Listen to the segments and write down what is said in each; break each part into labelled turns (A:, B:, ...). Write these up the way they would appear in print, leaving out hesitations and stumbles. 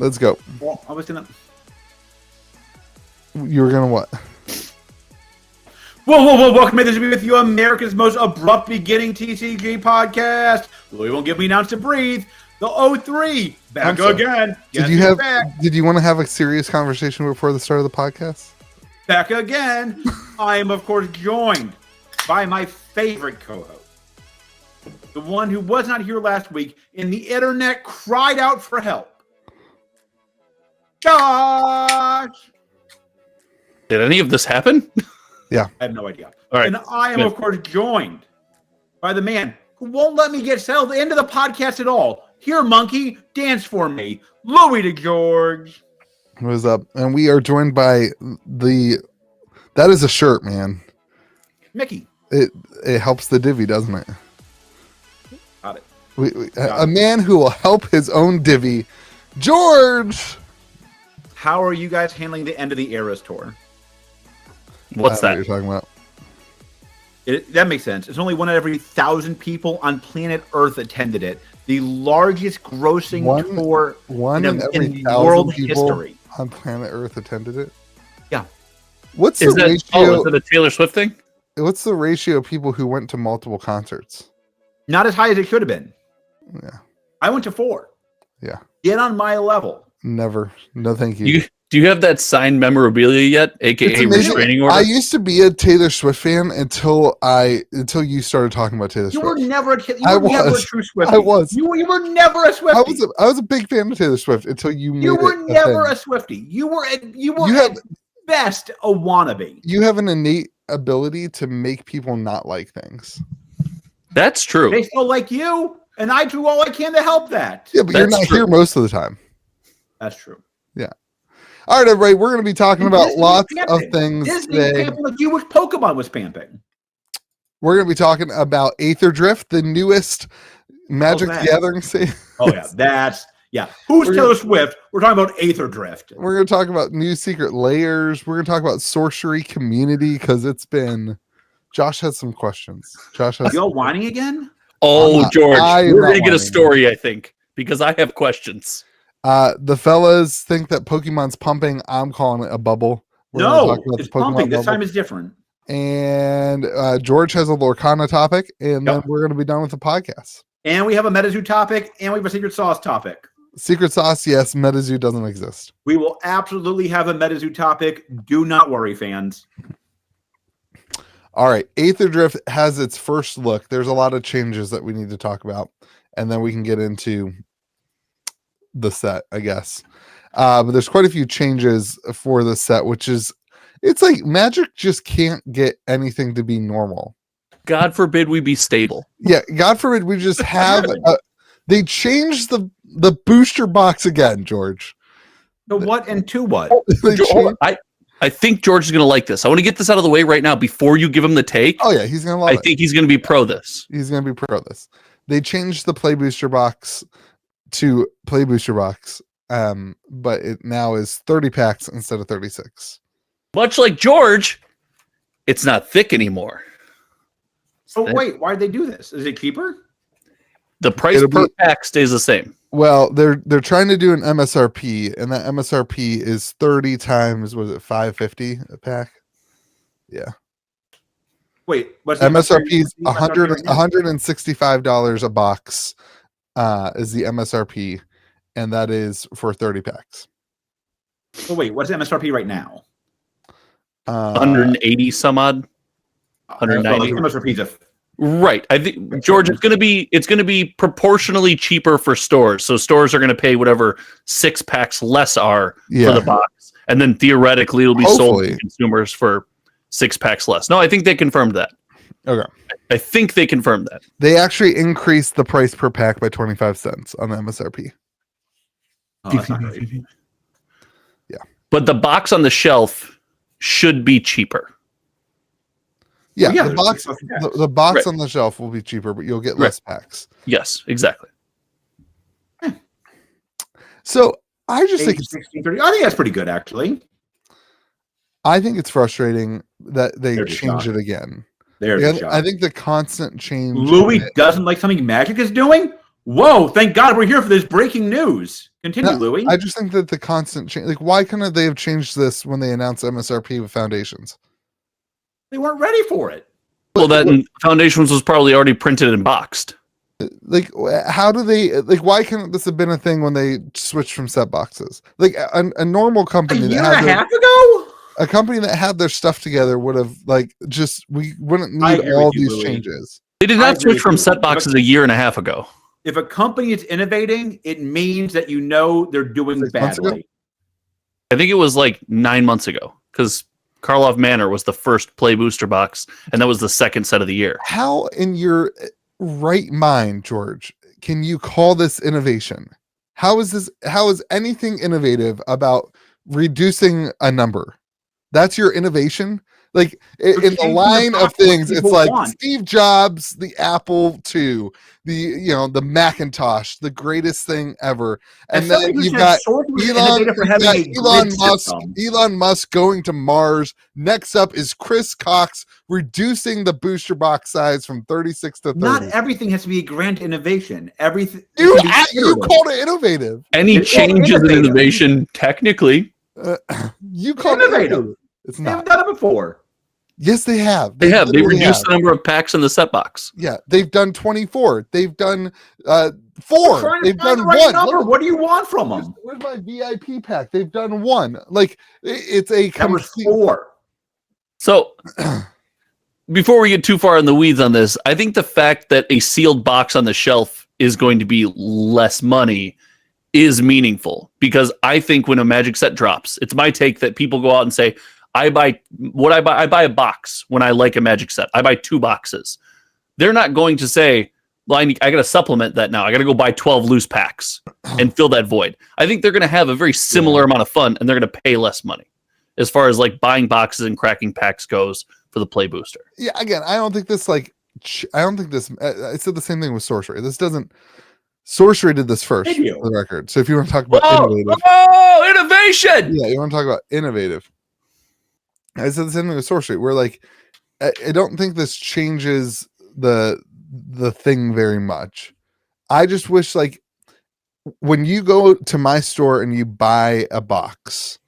A: Let's go.
B: Well, I was gonna.
A: You were gonna what?
B: Whoa! Welcome to be with you, America's most abrupt beginning TCG podcast. Louis won't give me an ounce to breathe. The 03 back again.
A: Did you want to have a serious conversation before the start of the podcast?
B: Back again. I am of course joined by my favorite co-host, the one who was not here last week, and the internet cried out for help. Josh.
C: Did any of this happen?
A: Yeah.
B: I have no idea.
C: All right.
B: And I am, of course, joined by the man who won't let me get settled into the podcast at all. Here, monkey, dance for me. Louis DeGeorge.
A: What's up? And we are joined by that is a shirt, man.
B: Mickey.
A: It helps the divvy, doesn't it?
B: Got it.
A: A man who will help his own divvy, George.
B: How are you guys handling the end of the Eras tour?
C: What's that?
A: What you're talking about?
B: That makes sense. It's only one out of every 1,000 people on planet Earth attended it. The largest grossing tour in world history.
A: On planet Earth attended it?
B: Yeah.
A: What's the ratio?
C: Oh, is it a Taylor Swift thing?
A: What's the ratio of people who went to multiple concerts?
B: Not as high as it should have been.
A: Yeah.
B: I went to 4.
A: Yeah.
B: Get on my level.
A: Never. No, thank you.
C: Do you have that signed memorabilia yet, aka restraining order?
A: I used to be a Taylor Swift fan until you started talking about Taylor Swift.
B: You were never a true Swiftie.
A: I was.
B: You were never a Swiftie.
A: I was a big fan of Taylor Swift until you made it.
B: You were never a Swiftie. You were at best a wannabe.
A: You have an innate ability to make people not like things.
C: That's true.
B: They still like you, and I do all I can to help that.
A: Yeah, but you're not here most of the time.
B: That's true.
A: Yeah. All right, everybody, we're going to be talking about lots of things today.
B: Like you wish Pokemon was pamping. We're
A: going to be talking about Aether Drift, the newest Magicthegathering.
B: Oh yeah, Who's Taylor Swift? We're talking about Aether Drift.
A: We're going to talk about new secret layers. We're going to talk about sorcery community because Josh has some questions.
B: You all whining again?
C: Oh, George, we're going to get a story, I think, because I have questions.
A: The fellas think that Pokemon's pumping. I'm calling it a bubble.
B: It's pumping. This time is different.
A: And George has a Lorcana topic, and then we're going to be done with the podcast.
B: And we have a MetaZoo topic, and we have a Secret Sauce topic.
A: Secret Sauce, yes. MetaZoo doesn't exist.
B: We will absolutely have a MetaZoo topic. Do not worry, fans.
A: All right. Aether Drift has its first look. There's a lot of changes that we need to talk about, and then we can get into the set, I guess. But there's quite a few changes for the set, it's like Magic just can't get anything to be normal.
C: God forbid we be stable.
A: Yeah, God forbid we just have they changed the booster box again, George.
B: To what and to what?
C: I think George is going to like this. I want to get this out of the way right now before you give him the take.
A: Oh yeah, he's going to love it.
C: I think he's going to be pro this.
A: He's going to be pro this. They changed the play booster box to play booster box, but it now is 30 packs instead of 36.
C: Much like George, it's not thick anymore.
B: So wait, why did they do this? Is it cheaper?
C: The price per pack stays the same.
A: Well, they're trying to do an MSRP, and that MSRP is 30 times, was it $5.50 a pack? Yeah.
B: Wait, what's
A: MSRP is $165 a box. Is the MSRP, and that is for 30 packs.
B: Oh wait, what's the MSRP right now?
C: 180 some odd. 190.
B: MSRP
C: right. I think George, it's going to be proportionally cheaper for stores. So stores are going to pay whatever 6 packs less are for the box, and then theoretically it'll be sold to consumers for 6 packs less. No, I think they confirmed that.
A: Okay.
C: I think they confirmed that.
A: They actually increased the price per pack by 25 cents on the MSRP.
B: Oh, that's not great.
A: Yeah.
C: But the box on the shelf should be cheaper.
A: Yeah,
B: well,
A: the box on the shelf will be cheaper, but you'll get less packs.
C: Yes, exactly.
A: So I just think
B: I think that's pretty good, actually.
A: I think it's frustrating that they change it again.
B: I
A: think the constant change.
B: Louis doesn't like something Magic is doing? Whoa! Thank God we're here for this breaking news. Continue, Louis.
A: I just think that the constant change, like, why couldn't they have changed this when they announced MSRP with Foundations?
B: They weren't ready for it.
C: Well, Foundations was probably already printed and boxed.
A: Like, how do they, like, why couldn't this have been a thing when they switched from set boxes? Like, a normal company
B: A year and a half ago?
A: A company that had their stuff together would have, like, we wouldn't need all these changes.
C: They did not switch from set boxes a year and a half ago.
B: If a company is innovating, it means that they're doing badly.
C: I think it was like 9 months ago, because Karlov Manor was the first Play Booster box, and that was the second set of the year.
A: How in your right mind, George, can you call this innovation? How is anything innovative about reducing a number? That's your innovation? Like, in the line of things, it's like Steve Jobs, the Apple II, the Macintosh, the greatest thing ever. And then you've got Elon Musk going to Mars. Next up is Chris Cox reducing the booster box size from 36 to 30.
B: Not everything has to be a grand innovation. Everything
A: you called it innovative.
C: Any change is an innovation, technically.
A: You called it innovative. It's not.
B: They haven't done it before.
A: Yes, they have.
C: They reduced the number of packs in the set box.
A: Yeah, they've done 24. They've done 4. They've done
B: one. Number. What do you want from them?
A: Where's my VIP pack? They've done 1. Like, it's a
B: complete 4.
C: So, before we get too far in the weeds on this, I think the fact that a sealed box on the shelf is going to be less money is meaningful, because I think when a Magic set drops, it's my take that people go out and say, I buy a box when I like a Magic set. I buy 2 boxes. They're not going to say, well, I got to supplement that now. I got to go buy 12 loose packs and fill that void. I think they're going to have a very similar amount of fun, and they're going to pay less money as far as like buying boxes and cracking packs goes for the Play Booster.
A: Yeah, again, I don't think this, I said the same thing with Sorcery. Sorcery did this first, for the record. So if you want to talk about innovative.
C: Oh, innovation!
A: Yeah, you want to talk about innovative. I said the same thing with Sorcery. We're like, I don't think this changes the thing very much. I just wish, like, when you go to my store and you buy a box,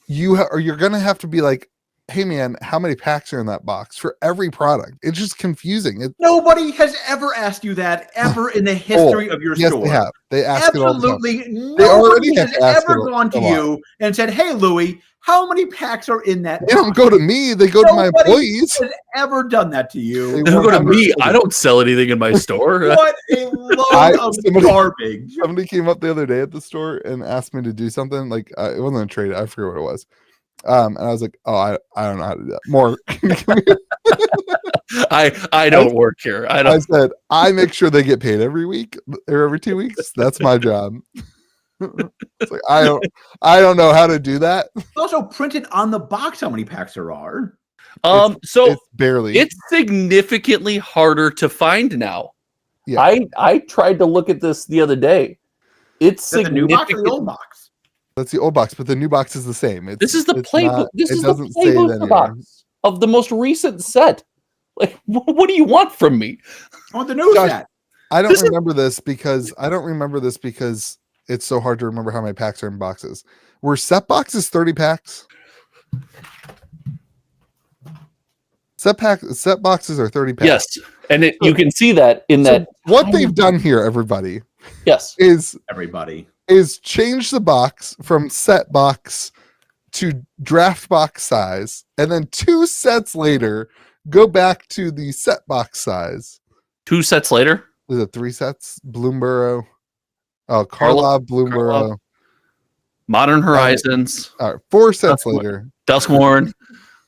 A: you're going to have to be like, hey man, how many packs are in that box for every product? It's just confusing.
B: Nobody has ever asked you that ever in the history of your store.
A: They have. They ask
B: absolutely it all the time. Nobody has ever gone to you and said, "Hey, Louis, how many packs are in that?"
A: They don't go to me. They go to my employees.
B: Has ever done that to you?
C: They don't go to me. I don't sell anything in my store.
B: What a load of garbage!
A: Somebody came up the other day at the store and asked me to do something. Like, it wasn't a trade. I forget what it was. And I was like, I don't know how to do that. More.
C: I don't work here.
A: I said, I make sure they get paid every week or every 2 weeks. That's my job. It's like, I don't know how to do that.
B: It's also printed on the box how many packs there are.
C: So
A: it's
C: significantly harder to find now.
A: Yeah.
C: I tried to look at this the other day. It's
B: the new box or the old box?
A: That's the old box, but the new box is the same.
C: This is the Play Booster box of the most recent set. Like, what do you want from me?
B: I want the new set.
A: I don't remember this because it's so hard to remember how many packs are in boxes. Were set boxes 30 packs? Set boxes are 30 packs.
C: Yes, and you can see that in that.
A: What they've done here, everybody.
C: Yes,
A: is change the box from set box to draft box size, and then 2 sets later go back to the set box size.
C: 2 sets later?
A: Was it 3 sets? Bloomborough. Oh, Karlov, Bloomborough.
C: Modern Horizons.
A: 4 sets later.
C: Duskworn.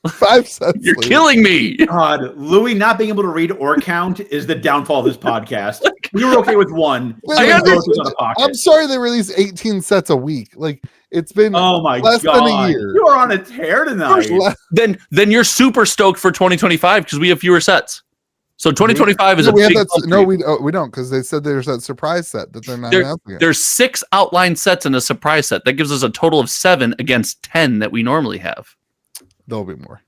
A: 5 sets
C: You're killing me.
B: God, Louis not being able to read or count is the downfall of this podcast. We were okay with 1.
A: I'm sorry they release 18 sets a week. Like, it's been less than a year.
B: You are on a tear tonight.
C: Then you're super stoked for 2025 because we have fewer sets. So 2025 is a big
A: we don't, because they said there's that surprise set that they're not announcing.
C: There's 6 outline sets in a surprise set. That gives us a total of 7 against 10 that we normally have.
A: There'll be more.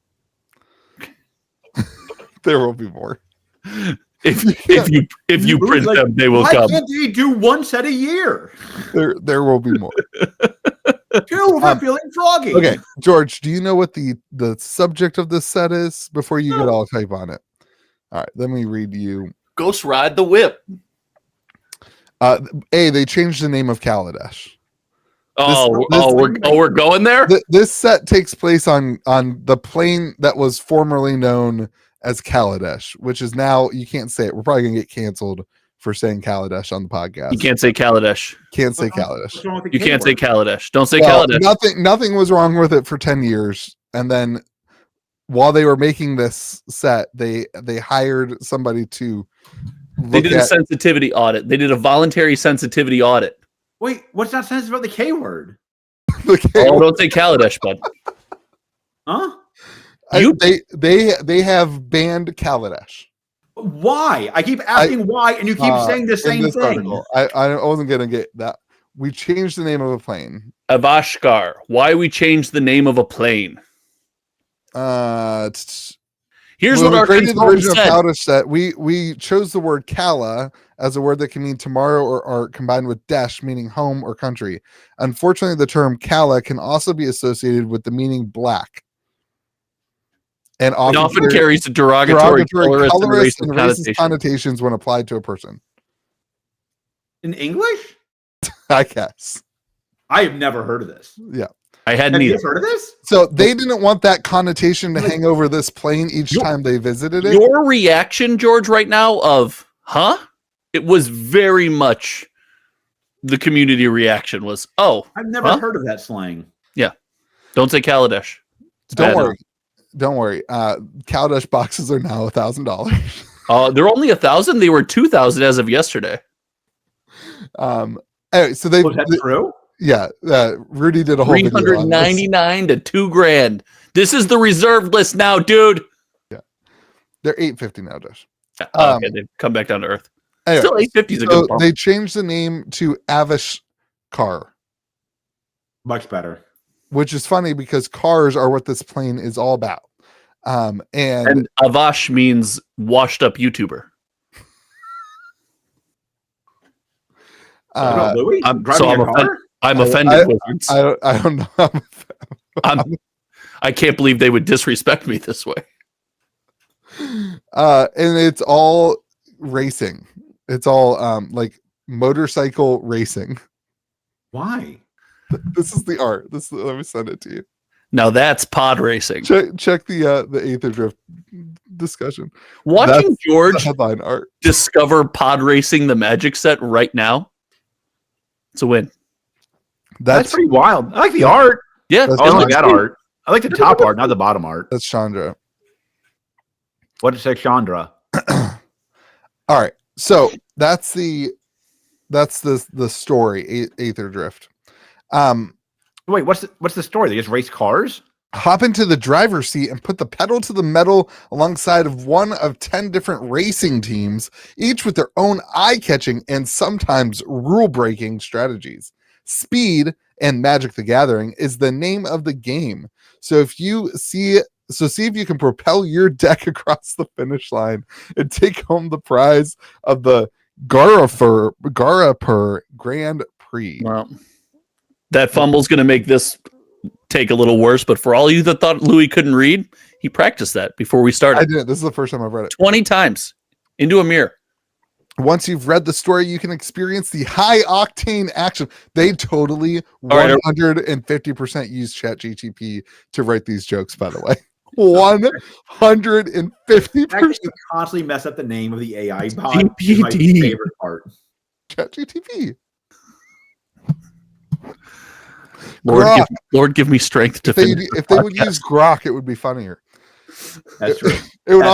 A: There will be more.
C: If you print
B: like,
C: them, they will
B: why
C: come.
B: can't they do one set a year?
A: There will be more.
B: Two, I'm feeling froggy.
A: Okay, George, do you know what the subject of this set is before you get all type on it? All right, let me read you.
C: Ghost Ride the Whip.
A: They changed the name of Kaladesh.
C: We're going there.
A: This set takes place on the plane that was formerly known as Kaladesh, which is now, you can't say it. We're probably gonna get canceled for saying Kaladesh on the podcast.
C: You can't say Kaladesh.
A: Can't say Kaladesh.
C: You can't say Kaladesh. Don't say Kaladesh.
A: Nothing was wrong with it for 10 years, and then while they were making this set, they hired somebody to.
C: They did a sensitivity audit. They did a voluntary sensitivity audit.
B: Wait, what's not sensitive about the K word?
C: Don't say Kaladesh, bud.
B: Huh?
A: They have banned Kaladesh.
B: Why? I keep asking why, and you keep saying the same thing.
A: Article, I wasn't gonna get that. We changed the name of a plane.
C: Avashkar. Why we changed the name of a plane? Here's what our consultant said.
A: We chose the word Kala as a word that can mean tomorrow or art, combined with Desh, meaning home or country. Unfortunately, the term Kala can also be associated with the meaning black. And often
C: carries a derogatory colorist
A: and racist connotations when applied to a person.
B: In English?
A: I guess.
B: I have never heard of this.
A: Yeah.
C: I hadn't either.
B: Have you heard of this?
A: So they didn't want that connotation to hang over this plane each time they visited it.
C: Your reaction, George, right now of, huh? It was very much the community reaction was, oh.
B: I've never heard of that slang.
C: Yeah. Don't say Kaladesh.
A: Don't worry. Kaladesh boxes are now $1,000.
C: They're only 1,000. They were 2,000 as of yesterday.
A: Anyway, so
B: was that true?
A: Yeah, Rudy did a whole video on this.
C: $399 to $2,000. This is the reserved list now, dude.
A: Yeah, they're $850 now, Josh.
C: Okay, they've come back down to earth.
A: Anyway,
C: still $850 is a good bump.
A: They changed the name to Avashkar.
B: Much better.
A: Which is funny because cars are what this plane is all about. And
C: Avash means washed up YouTuber.
B: Louis?
C: I'm offended.
A: I don't know.
C: I can't believe they would disrespect me this way.
A: And it's all racing. It's all like motorcycle racing.
B: Why?
A: This is the art. Let me send it to you.
C: Now that's pod racing.
A: Check the Aether Drift discussion.
C: Watching George
A: headline art
C: discover pod racing the Magic set right now. It's a win.
B: That's pretty wild. I like the art.
C: Yeah,
B: I like that art. I like the top art, not the bottom art.
A: That's Chandra.
B: What is Chandra?
A: All right, so that's the story. Aether Drift.
B: Wait, what's the story? They just race cars?
A: Hop into the driver's seat and put the pedal to the metal alongside of one of 10 different racing teams, each with their own eye-catching and sometimes rule-breaking strategies. Speed and Magic the Gathering is the name of the game. So see if you can propel your deck across the finish line and take home the prize of the Garapur Grand Prix.
C: Well, that fumble's going to make this take a little worse, but for all you that thought Louis couldn't read, he practiced that before we started.
A: I did. This is the first time I've read it
C: 20 times into a mirror.
A: Once you've read the story, you can experience the high octane action. They totally 150% use ChatGTP to write these jokes, by the way. 150%.
B: Actually, constantly mess up the name of the AI bot.
C: GPT.
B: My favorite part.
A: ChatGTP.
C: Lord, give me strength to finish.
A: If they would use Grok, it would be funnier.
B: That's true.
A: It would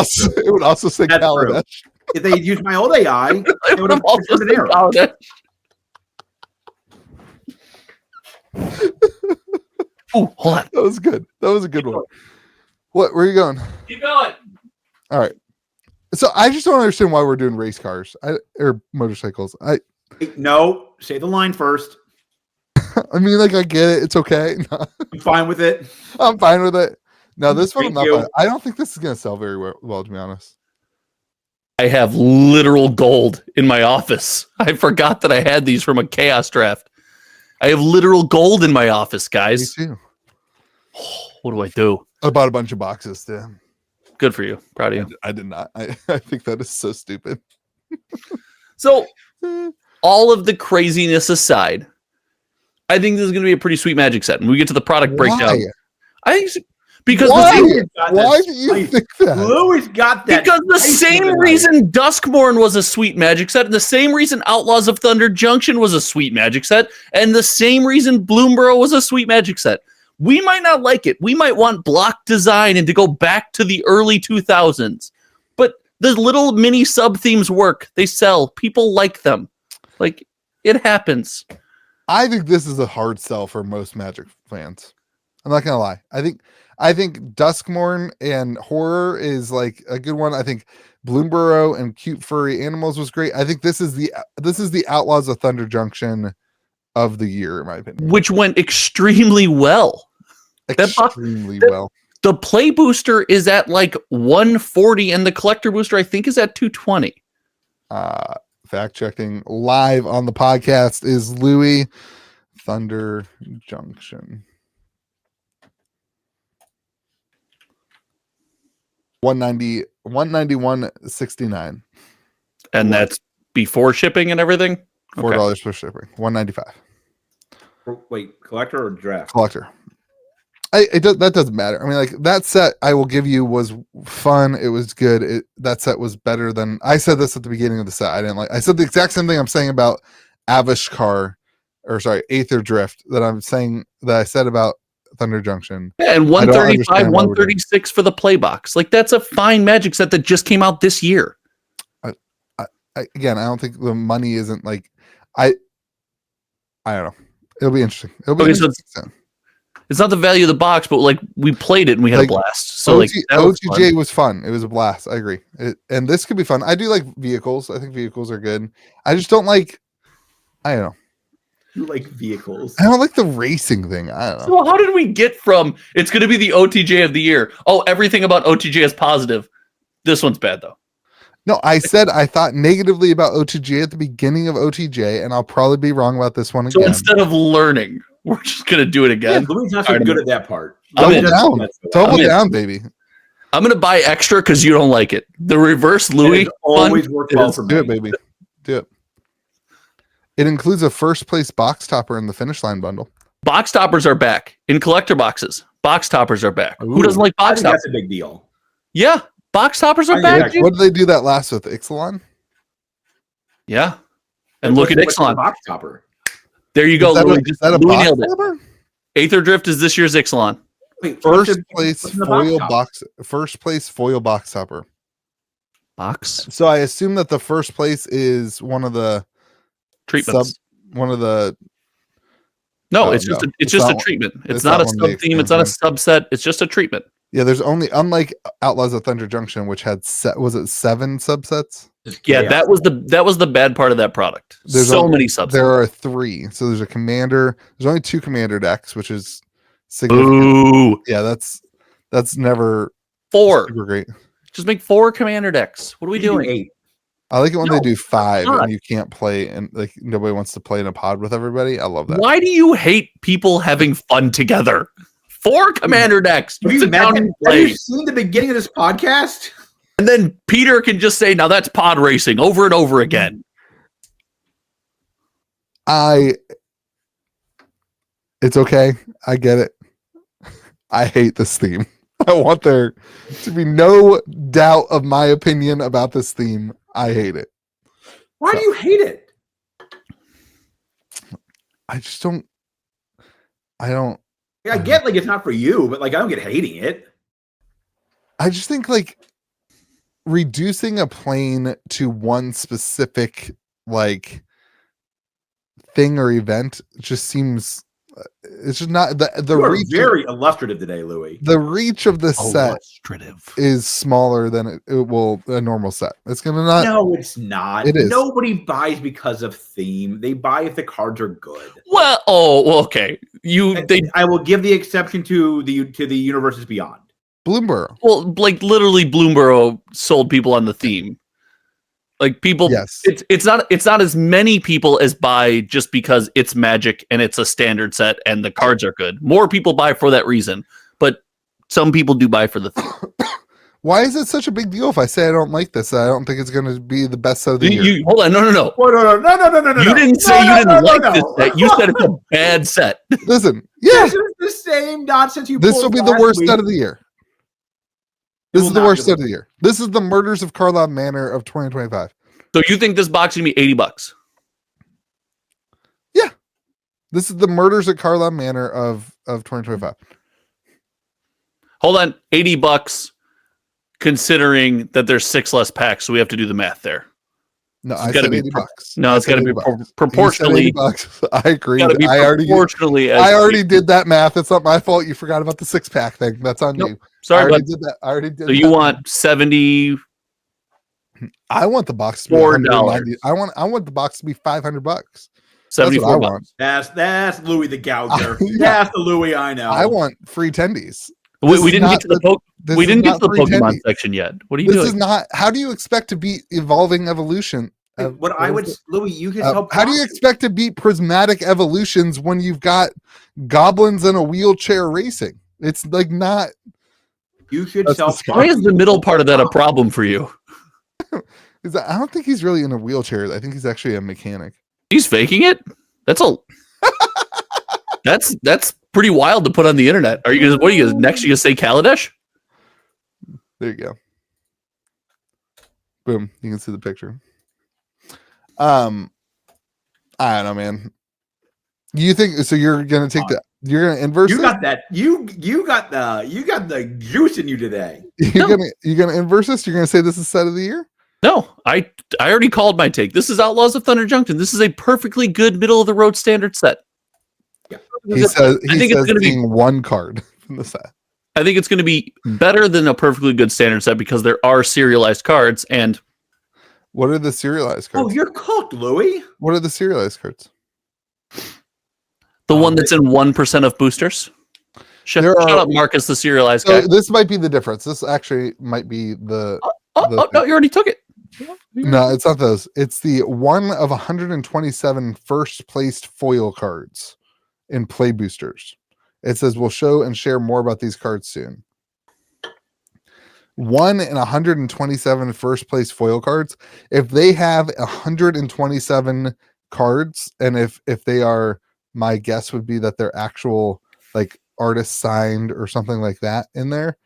A: also say Kaladesh.
B: If they used my old AI, it would have also said
C: Kaladesh. Oh, hold on.
A: That was good. That was a good one. What? Where are you going?
C: Keep going.
A: All right. So I just don't understand why we're doing race cars or motorcycles.
B: No, say the line first.
A: I mean, like, I get it. It's okay.
B: I'm fine with it.
A: I'm fine with it. No, this one,
B: Thank you.
A: I don't think this is going to sell very well, to be honest.
C: I have literal gold in my office. I forgot that I had these from a chaos draft. I have literal gold in my office, guys.
A: Me too.
C: What do I do?
A: I bought a bunch of boxes too.
C: Good for you. Proud of you.
A: I did not. I think that is so stupid.
C: So, all of the craziness aside, I think this is going to be a pretty sweet Magic set. When we get to the product breakdown, I think because
A: Why do
B: you
A: you think that?
B: Louis got that.
C: Because the same reason Duskmourn was a sweet Magic set, and the same reason Outlaws of Thunder Junction was a sweet Magic set, and the same reason Bloomborough was a sweet Magic set. We might not like it. We might want block design and to go back to the early 2000s. But the little mini sub-themes work. They sell. People like them. Like, it happens.
A: I think this is a hard sell for most Magic fans. I'm not going to lie. I think Duskmourn and Horror is like a good one. I think Bloomborough and Cute Furry Animals was great. I think this is the Outlaws of Thunder Junction of the year, in my opinion.
C: Which went extremely well.
A: Extremely well.
C: The play booster is at like 140, and the collector booster, I think, is at 220.
A: Fact checking live on the podcast is Louis. Thunder Junction. 191.69.
C: And that's before shipping and everything?
A: $4 for shipping. $195.
B: Wait, collector or draft?
A: Collector. That doesn't matter. I mean, like, that set I will give you was fun. It was good. That set was better than I said this at the beginning of the set. I said the exact same thing I'm saying about Aether Drift that I said about Thunder Junction.
C: Yeah, and 135, 136 for the play box. Like, that's a fine Magic set that just came out this year.
A: Again, I don't think the money isn't like I don't know. It'll be interesting. It's
C: not the value of the box, but like we played it and we had a blast. So
A: OTJ was fun. It was a blast. I agree. And this could be fun. I do like vehicles. I think vehicles are good. I just don't like. I don't know.
B: You like vehicles?
A: I don't like the racing thing. I don't know.
C: So how did we get from it's going to be the OTJ of the year? Oh, everything about OTJ is positive. This one's bad though.
A: No, I said I thought negatively about OTJ at the beginning of OTJ, and I'll probably be wrong about this one again.
C: So instead of learning, we're just going to do it again.
B: Yeah, Louis not so good at that part.
A: Double down, baby.
C: I'm going to buy extra because you don't like it. The reverse Louis
B: always worked well for me.
A: Do it, baby. Do it. It includes a first place box topper in the finish line bundle.
C: Box toppers are back in collector boxes. Box toppers are back. Ooh, who doesn't like box toppers?
B: That's a big deal.
C: Yeah. Box toppers are back.
A: What did they do that last with? Ixalan?
C: Yeah. And look at Ixalan.
B: Box topper.
C: There you go.
A: Is that a box topper?
C: Aether Drift is this year's Ixalan.
B: Wait,
A: first place foil box topper.
C: Box.
A: So I assume that the first place is one of the
C: treatments.
A: No,
C: it's just a treatment. It's not a sub theme. It's not a subset. It's just a treatment.
A: Yeah, there's only, unlike Outlaws of Thunder Junction, which had 7 subsets?
C: Yeah, that was the bad part of that product. There's so many subsets.
A: There are 3. So there's a commander. There's only 2 commander decks, which is significant.
C: Ooh.
A: Yeah, that's never
C: 4.
A: Super great.
C: Just make 4 commander decks. What are we doing?
B: 8.
A: I like it when they do 5 and you can't play and like nobody wants to play in a pod with everybody. I love that.
C: Why do you hate people having fun together? 4 commander decks.
B: Have you seen the beginning of this podcast?
C: And then Peter can just say, now that's pod racing over and over again.
A: It's okay. I get it. I hate this theme. I want there to be no doubt of my opinion about this theme. I hate it.
B: Why do you hate it?
A: I just don't.
B: I get like it's not for you, but like I don't get hating it.
A: I just think like reducing a plane to one specific like thing or event just seems it's just not the reach.
B: Very illustrative today, Louis.
A: The reach of the set is smaller than it will a normal set. It's gonna not.
B: No, it's not.
A: It is.
B: Nobody buys because of theme. They buy if the cards are good.
C: Well, okay.
B: I will give the exception to the Universes Beyond.
A: Bloomborough.
C: Well, like literally, Bloomborough sold people on the theme. Like people,
A: Yes.
C: it's not as many people as buy just because it's Magic and it's a standard set and the cards are good. More people buy for that reason, but some people do buy for the theme.
A: Why is it such a big deal if I say I don't like this? I don't think it's going to be the best set of the year.
C: Hold on, no. You didn't say you didn't like this set. You said it's a bad set.
A: Listen, yeah,
B: This is the same nonsense you.
A: this will be the worst
B: week.
A: set of the year. This is the worst set of the year. This is the Murders of Carlisle Manor of 2025.
C: So you think this box is gonna be $80?
A: Yeah, this is the Murders at Carlisle Manor of 2025.
C: Hold on, $80, considering that there's 6 less packs, so we have to do the math there.
A: No,
C: It's
A: I
C: gotta
A: said
C: be
A: $80.
C: No, it's got to be proportionally.
A: $80. I agree.
C: Gotta be
A: I
C: proportionally.
A: already did that math. It's not my fault. You forgot about the 6-pack thing. That's on you.
C: Sorry,
A: I already
C: but
A: did that. I already did.
C: so you want 70?
A: I want the box to be $190. I want the box to be $500.
C: $74.
B: That's Louis the Gouger.
A: Yeah.
B: That's the Louis I know.
A: I want free tendies.
C: We didn't get to the Pokemon section yet. What are you doing?
A: This is not. How do you expect to beat Evolving Evolution?
B: Louis, you can help.
A: How do you expect to beat Prismatic Evolutions when you've got goblins in a wheelchair racing? It's like not.
B: You should
A: That's
B: sell.
C: Why is the middle part of that a problem for you?
A: I don't think he's really in a wheelchair. I think he's actually a mechanic.
C: He's faking it. That's pretty wild to put on the internet. Are you guys? What are you guys next? You gonna say Kaladesh?
A: There you go. Boom! You can see the picture. I don't know, man. You think so? You're gonna take you're gonna inverse.
B: You got that. You got the juice in you today.
A: You're gonna inverse this. You're gonna say this is set of the year.
C: No, I already called my take. This is Outlaws of Thunder Junction. This is a perfectly good middle of the road standard set.
A: Yeah. He says it's going to be one card from the set.
C: I think it's going to be better than a perfectly good standard set because there are serialized cards. And
A: what are the serialized cards?
B: Oh, you're cooked, Louis.
A: What are the serialized cards?
C: The one that's in 1% of boosters. Shut up, Marcus, the serialized guy.
A: This might be the difference. This actually might be the.
C: No, you already took it.
A: No, it's not those. It's the one of 127 first placed foil cards in play boosters. It says we'll show and share more about these cards soon. 1 in 127 first place foil cards. If they have 127 cards, and if they are, my guess would be that they're actual like artist signed or something like that in there.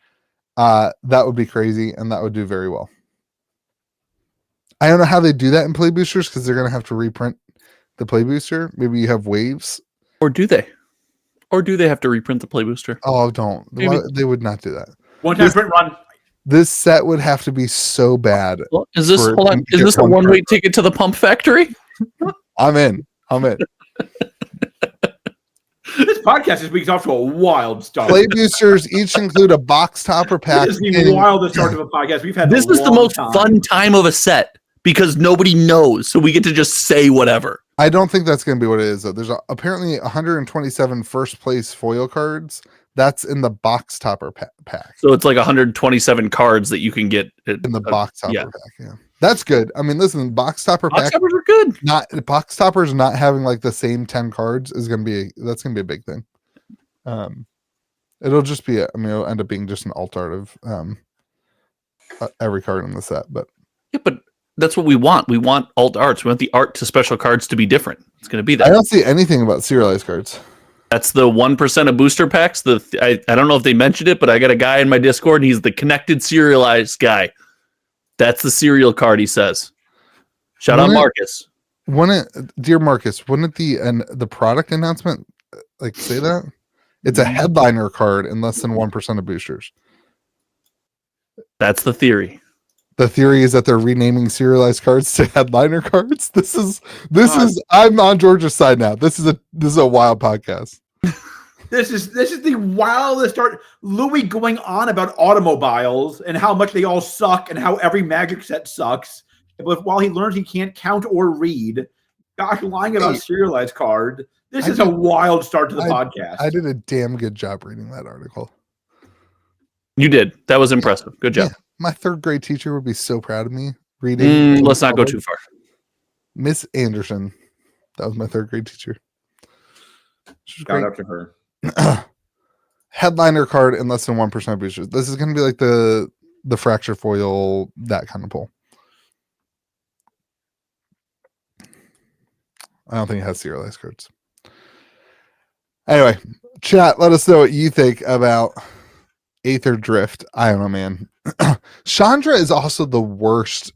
A: That would be crazy, and that would do very well. I don't know how they do that in play boosters because they're going to have to reprint the play booster. Maybe you have waves.
C: Or do they? Or do they have to reprint the play booster?
A: Oh, don't. They would not do that.
B: One-time print run.
A: This set would have to be so bad.
C: Well, is this a one-way ticket to the pump factory?
A: I'm in.
B: This podcast this week is off to a wild start.
A: Play boosters each include a box topper pack.
B: This is the wildest start of a podcast we've had.
C: This is the most fun time of a set because nobody knows, so we get to just say whatever.
A: I don't think that's going to be what it is, though. There's apparently 127 first place foil cards. That's in the box topper pack.
C: So it's like 127 cards that you can get
A: in the box topper pack. Yeah, that's good. I mean, listen, box toppers
C: are good.
A: Box toppers not having like the same 10 cards is going to be that's going to be a big thing. It'll just be it'll end up being just an alt art of every card in the set. But
C: yeah, but that's what we want. We want alt arts. We want the art to special cards to be different. It's going to be that.
A: I don't see anything about serialized cards.
C: That's the 1% of booster packs. I don't know if they mentioned it, but I got a guy in my Discord and he's the connected serialized guy. That's the serial card, he says. Shout out Marcus.
A: Dear Marcus, wouldn't the product announcement like say that? It's a headliner card in less than 1% of boosters.
C: That's the theory.
A: The theory is that they're renaming serialized cards to headliner cards. This is I'm on Georgia's side now. This is a wild podcast.
B: This is the wildest start. Louis going on about automobiles and how much they all suck and how every Magic set sucks. But while he learns he can't count or read, Josh lying about serialized card. This is a wild start to the podcast.
A: I did a damn good job reading that article.
C: You did. That was impressive. Good job.
A: Yeah. My third grade teacher would be so proud of me reading.
C: Let's not go too far.
A: Miss Anderson. That was my third grade teacher.
B: Shout out to her.
A: Headliner card in less than 1% boosters. This is going to be like the fracture foil, that kind of pull. I don't think it has serialized cards. Anyway, chat, let us know what you think about Aether Drift. I don't know, man. Chandra is also the worst,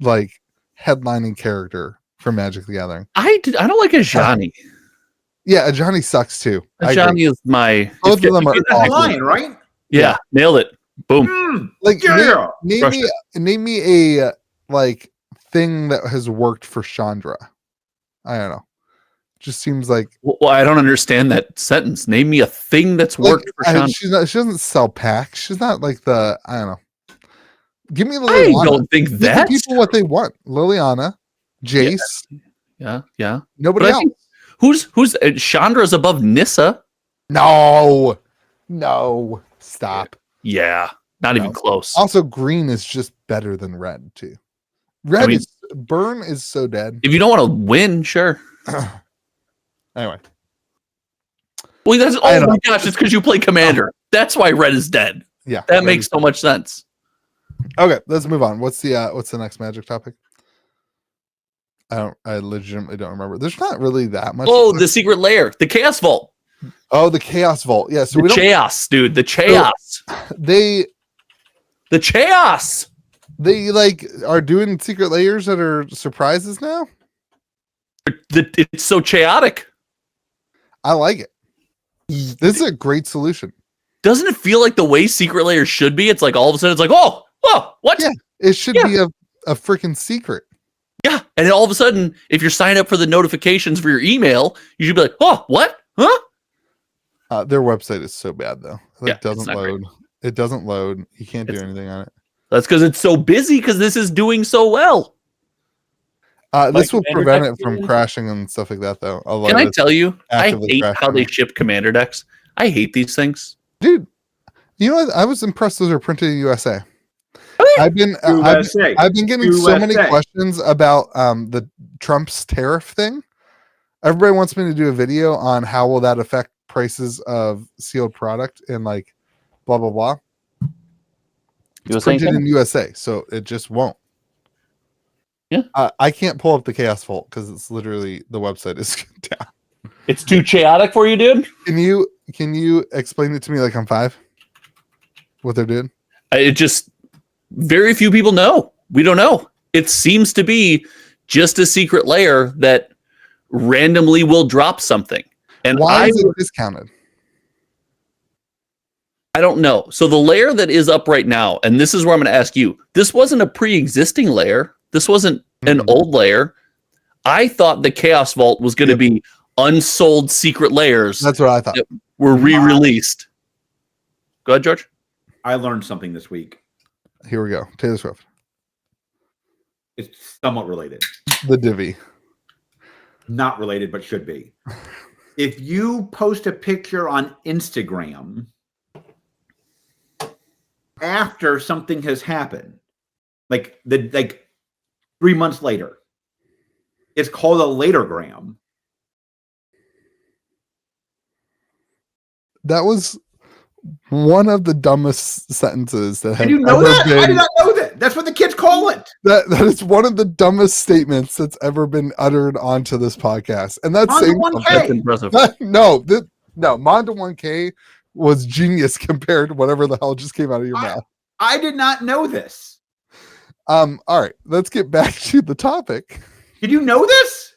A: like, headlining character for Magic the Gathering.
C: I don't like Ajani.
A: Yeah, Ajani sucks too.
C: Ajani is my...
A: Both of them are
B: That's fine, right?
C: Yeah, nailed it. Boom.
A: Like,
B: Yeah.
A: name me a, like, thing that has worked for Chandra. I don't know. Just seems like...
C: Well, I don't understand that sentence. Name me a thing that's worked for Chandra.
A: She doesn't sell packs. She's not like the... I don't know. Give me Liliana.
C: I don't think
A: Give
C: that.
A: the people what they want. Liliana, Jace.
C: Yeah.
A: Nobody else.
C: Who's Chandra's above Nissa?
A: No. Stop.
C: Yeah, not even close.
A: Also, green is just better than red too. Burn is so dead.
C: If you don't want to win, sure.
A: Anyway.
C: Well, that's oh my gosh, it's because you play Commander. That's why red is dead.
A: Yeah.
C: That makes so much sense.
A: Okay, let's move on. What's the next Magic topic? I legitimately don't remember. There's not really that much.
C: Oh, the secret lair, the Chaos Vault.
A: Oh, the Chaos Vault. Yeah, so
C: the Chaos, dude. The Chaos.
A: The
C: Chaos.
A: They like are doing secret layers that are surprises now.
C: It's so chaotic.
A: I like it. This is a great solution.
C: Doesn't it feel like the way secret layers should be? It's like all of a sudden it's like, oh, what?
A: Yeah, it should be a freaking secret.
C: Yeah, and then all of a sudden, if you're signed up for the notifications for your email, you should be like, oh, what? Huh?
A: Their website is so bad though. It doesn't load.
C: Great.
A: It doesn't load. You can't do anything on it.
C: That's because it's so busy because this is doing so well.
A: This will prevent it from crashing and stuff like that, though.
C: Can I tell you, I hate how they ship Commander decks. I hate these things.
A: Dude, you know what? I was impressed those are printed in USA. I've been getting so many questions about the Trump's tariff thing. Everybody wants me to do a video on how will that affect prices of sealed product and like blah blah blah. It's printed in USA, so it just won't.
C: Yeah,
A: I can't pull up the Chaos Vault because it's literally the website is down.
C: It's too chaotic for you, dude.
A: Can you explain it to me like on 5? What they're doing?
C: It just very few people know. We don't know. It seems to be just a secret layer that randomly will drop something. And
A: why is it discounted?
C: I don't know. So the layer that is up right now, and this is where I'm going to ask you, this wasn't a pre-existing layer. This wasn't an old layer. I thought the Chaos Vault was going to be unsold secret layers.
A: That's what I thought.
C: That were re-released. Go ahead, George.
B: I learned something this week.
A: Here we go. Taylor Swift.
B: It's somewhat related.
A: The Divi.
B: Not related, but should be. If you post a picture on Instagram after something has happened, like 3 months later, it's called a latergram.
A: That was one of the dumbest sentences that
B: Did you know that? I did not know that. That's what the kids call it.
A: That is one of the dumbest statements that's ever been uttered onto this podcast. And that's saying
B: 1K.
C: That's impressive.
A: No, Monda 1K was genius compared to whatever the hell just came out of your mouth.
B: I did not know this.
A: All right, let's get back to the topic.
B: Did you know this?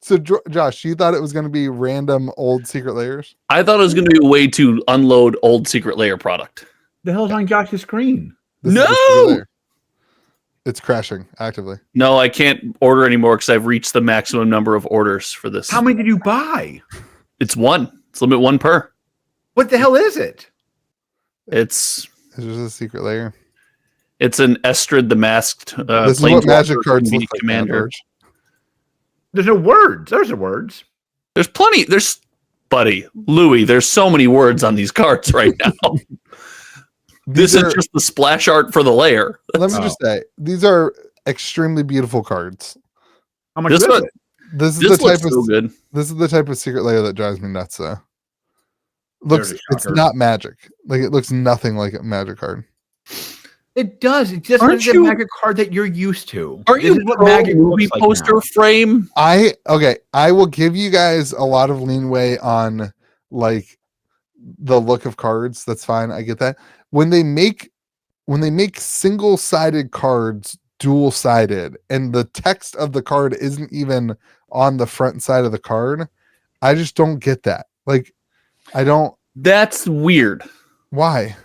A: So, Josh, you thought it was going to be random old secret layers?
C: I thought it was going to be a way to unload old secret layer product.
B: The hell's on Josh's screen?
C: No!
A: It's crashing actively.
C: No, I can't order anymore because I've reached the maximum number of orders for this.
B: How many did you buy?
C: It's 1. It's limit 1 per.
B: What the hell is it?
C: It's
A: just a secret layer.
C: It's an Estrid the Masked.
A: This is what Magic cards look like,
C: Commander.
B: There's no words. There's no words.
C: There's plenty. There's, buddy, Louis, there's so many words on these cards right now. This is just the splash art for the layer.
A: Let me just say, these are extremely beautiful cards.
B: How much is it?
A: This is
C: This
A: the type
C: looks so good.
A: This is the type of secret layer that drives me nuts. Though, it's not Magic. Like it looks nothing like a Magic card.
B: It does. It just
C: Aren't
B: isn't
C: you-
B: a Magic card that you're used to.
C: Aren't
B: This
C: you
B: is what
C: pro
B: Magic
C: movie
B: looks like
C: poster
B: now.
C: frame?
A: I will give you guys a lot of leeway on like the look of cards. That's fine. I get that. When they make single-sided cards dual-sided and the text of the card isn't even on the front side of the card, I just don't get that. Like I don't.
C: That's weird.
A: Why?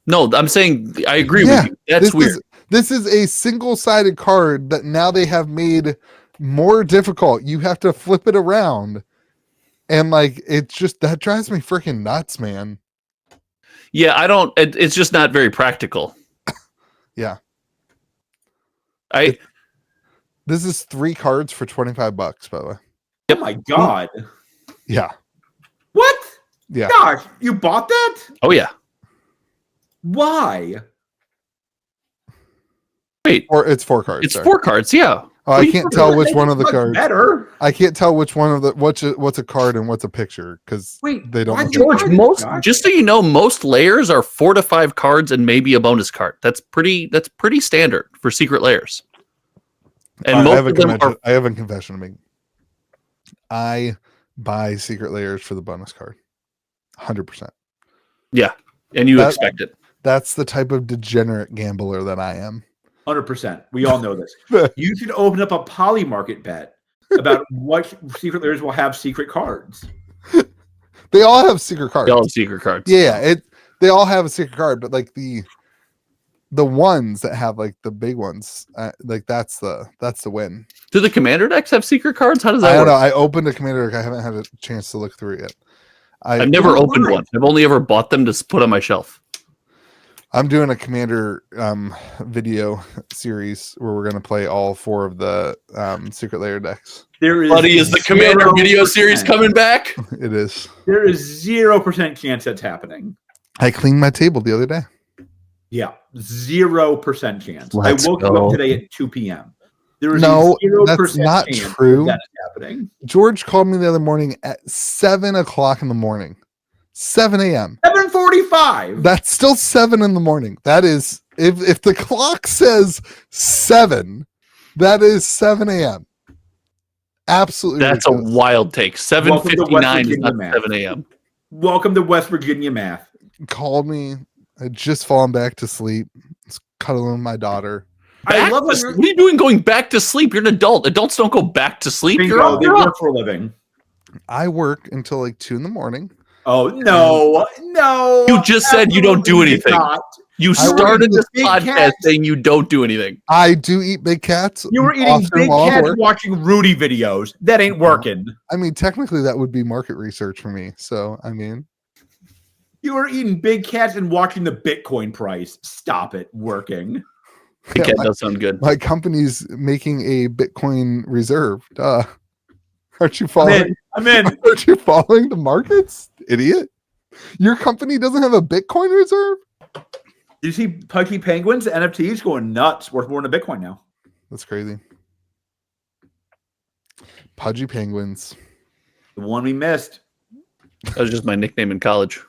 C: No, I'm saying I agree with you. That's weird.
A: This is a single-sided card that now they have made more difficult. You have to flip it around. And like it's just that drives me freaking nuts, man.
C: Yeah, I don't it's just not very practical.
A: Yeah.
C: I
A: This is 3 cards for $25, by the way.
B: Oh my god.
A: Yeah.
B: What?
A: Yeah.
B: Gosh, you bought that?
C: Oh yeah.
B: Why?
C: Wait.
A: Or it's 4 cards.
C: It's
A: sorry.
C: 4 cards, yeah.
A: Oh, I can't tell which one of the
B: Much
A: cards.
B: better.
A: I can't tell which one of the what's a card and what's a picture because
B: Wait,
A: they don't.
B: why
A: look
B: did you
A: like-
C: George,
B: buy this,
C: most
B: Josh?
C: just so you know, most layers are 4 to 5 cards and maybe a bonus card. That's pretty standard for secret layers. And
A: I
C: most
A: have a
C: of them
A: confession-
C: are
A: I have a confession to make. I buy secret layers for the bonus card. 100%.
C: and you
A: that-
C: expect it.
A: That's the type of degenerate gambler that I am.
B: 100%. We all know this. You should open up a poly market bet about what secret layers will have secret cards.
A: They all have secret cards.
C: They all have secret cards.
A: Yeah, they all have a secret card, but like the ones that have like the big ones, like that's the win.
C: Do the commander decks have secret cards? How does that
A: I don't
C: work?
A: know. I opened a commander deck. I haven't had a chance to look through it yet.
C: I've never
B: Yeah,
C: opened
B: why?
C: one. I've only ever bought them to put on my shelf.
A: I'm doing a commander video series where we're going to play all 4 of the secret layer decks.
B: There is
C: Buddy, is the commander
B: 0%.
C: video series coming back?
A: It is.
B: There is 0% chance that's happening.
A: I cleaned my table the other day.
B: Yeah, 0% chance.
C: Let's
B: I woke you
C: go.
B: up today at 2 p.m. There is
A: No,
B: a 0%
A: that's not
B: chance
A: true.
B: that is happening.
A: George called me the other morning at 7 o'clock in the morning. 7 a.m.
B: 7:45.
A: That's still 7 in the morning. That is, if the clock says 7, that is 7 a.m. Absolutely.
C: That's a
A: ridiculous.
C: wild take.
B: Welcome to
C: 7:59 is
B: West
C: not
B: Virginia,
C: 7 a.m.
B: Welcome to West Virginia math.
A: Called me. I'd just fallen back to sleep. Was cuddling with my daughter.
B: I love when
C: what are you doing going back to sleep? You're an adult. Adults don't go back to sleep.
B: they
C: You're up.
B: work for a living.
A: I work until like 2 in the morning.
B: Oh no!
C: You just said you don't do
B: Absolutely
C: anything.
B: not.
C: You
A: I work
C: started
A: with
C: this
B: big
C: podcast
B: cats.
C: saying you don't do anything.
A: I do eat big cats.
B: You were eating
A: often
B: big
A: while I
B: cats
A: work.
B: watching Rudy videos. That ain't working.
A: I mean, technically, that would be market research for me. So, I mean,
B: You were eating big cats and watching the Bitcoin price. Stop it working.
C: Big
A: yeah,
C: cat does sound good.
A: my company's making a Bitcoin reserve. Duh. Aren't you
B: I'm
A: following?
B: in. I'm in.
A: Aren't you following the markets, idiot? Your company doesn't have a Bitcoin reserve?
B: Did you see Pudgy Penguins? NFTs going nuts. Worth more than a Bitcoin now.
A: That's crazy. Pudgy Penguins.
B: The one we missed.
C: That was just my nickname in college.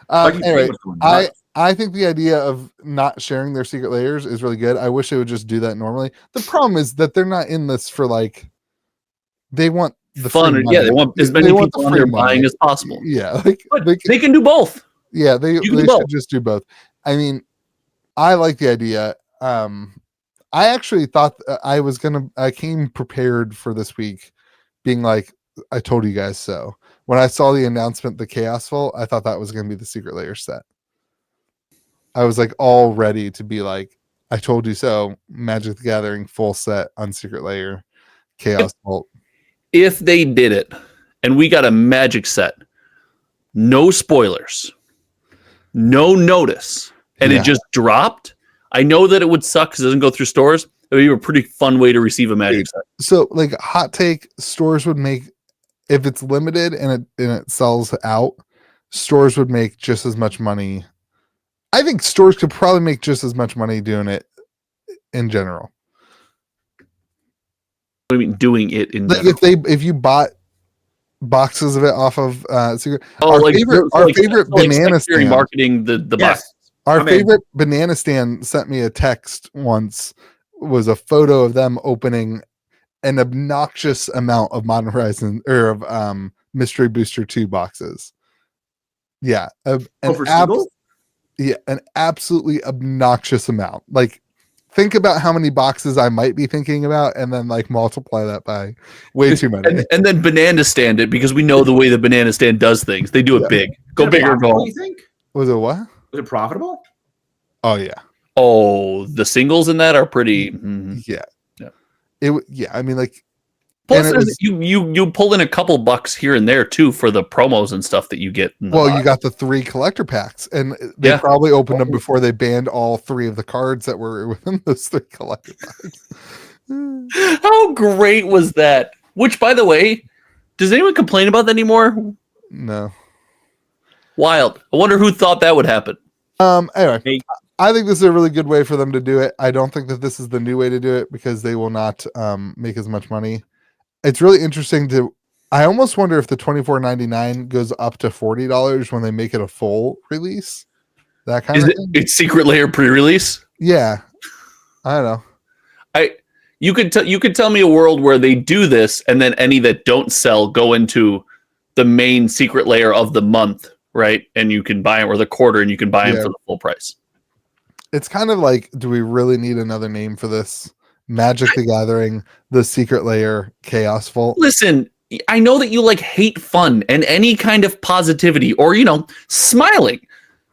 B: Pudgy
A: Anyway,
B: Penguins going nuts.
A: I think the idea of not sharing their secret layers is really good. I wish they would just do that normally. The problem is that they're not in this for like they want the
C: Fun.
A: free
C: Yeah,
A: money.
C: they want as
A: They
C: many
A: want the
C: people on
A: free
C: there
A: money.
C: buying as possible.
A: Yeah, like
C: But
A: they,
C: they can do both.
A: yeah, they
C: can do
A: should
C: both.
A: just do both. I mean, I like the idea. I actually thought I came prepared for this week, being like, I told you guys so. When I saw the announcement, the Chaos Vault, I thought that was going to be the secret layer set. I was like all ready to be like, I told you so. Magic the Gathering full set on secret layer, Chaos Vault.
C: If they did it and we got a magic set, no spoilers, no notice, and
A: Yeah.
C: it just dropped, I know that it would suck because it doesn't go through stores. It would be a pretty fun way to receive a magic set.
A: So, like, hot take: stores would make, if it's limited and it sells out, stores would make just as much money I think stores could probably make just as much money doing it in general.
C: What do you mean doing it in
A: like
C: general?
A: if you bought boxes of it off of Secret.
C: Our
A: favorite banana stand
C: marketing the box.
A: Our favorite banana stand sent me a text once, was a photo of them opening an obnoxious amount of Modern Horizon or of Mystery Booster 2 boxes. Yeah, an absolutely obnoxious amount. Like, think about how many boxes I might be thinking about, and then like multiply that by way too many.
C: And then banana stand it, because we know the way the banana stand does things. They do it big. Go big or go home.
B: You think?
A: Was it what?
B: Was it profitable?
A: Oh yeah.
C: Oh, the singles in that are pretty.
A: Yeah.
C: Yeah.
A: I mean, like.
C: Plus, you pull in a couple bucks here and there too for the promos and stuff that you get.
A: Well, you got the 3 collector packs, and they probably opened them before they banned all 3 of the cards that were within those 3 collector packs.
C: How great was that? Which, by the way, does anyone complain about that anymore?
A: No.
C: Wild. I wonder who thought that would happen.
A: Anyway, I think this is a really good way for them to do it. I don't think that this is the new way to do it, because they will not make as much money. It's really interesting I almost wonder if the $24.99 goes up to $40 when they make it a full release. That kind of thing.
C: It's secret layer pre-release?
A: Yeah. I don't know.
C: You could tell me a world where they do this, and then any that don't sell go into the main secret layer of the month, right? And you can buy them, or the quarter, and you can buy them for the full price.
A: It's kind of like, do we really need another name for this? Magic the Gathering, the secret layer, Chaos Vault.
C: Listen, I know that you like hate fun and any kind of positivity, or smiling,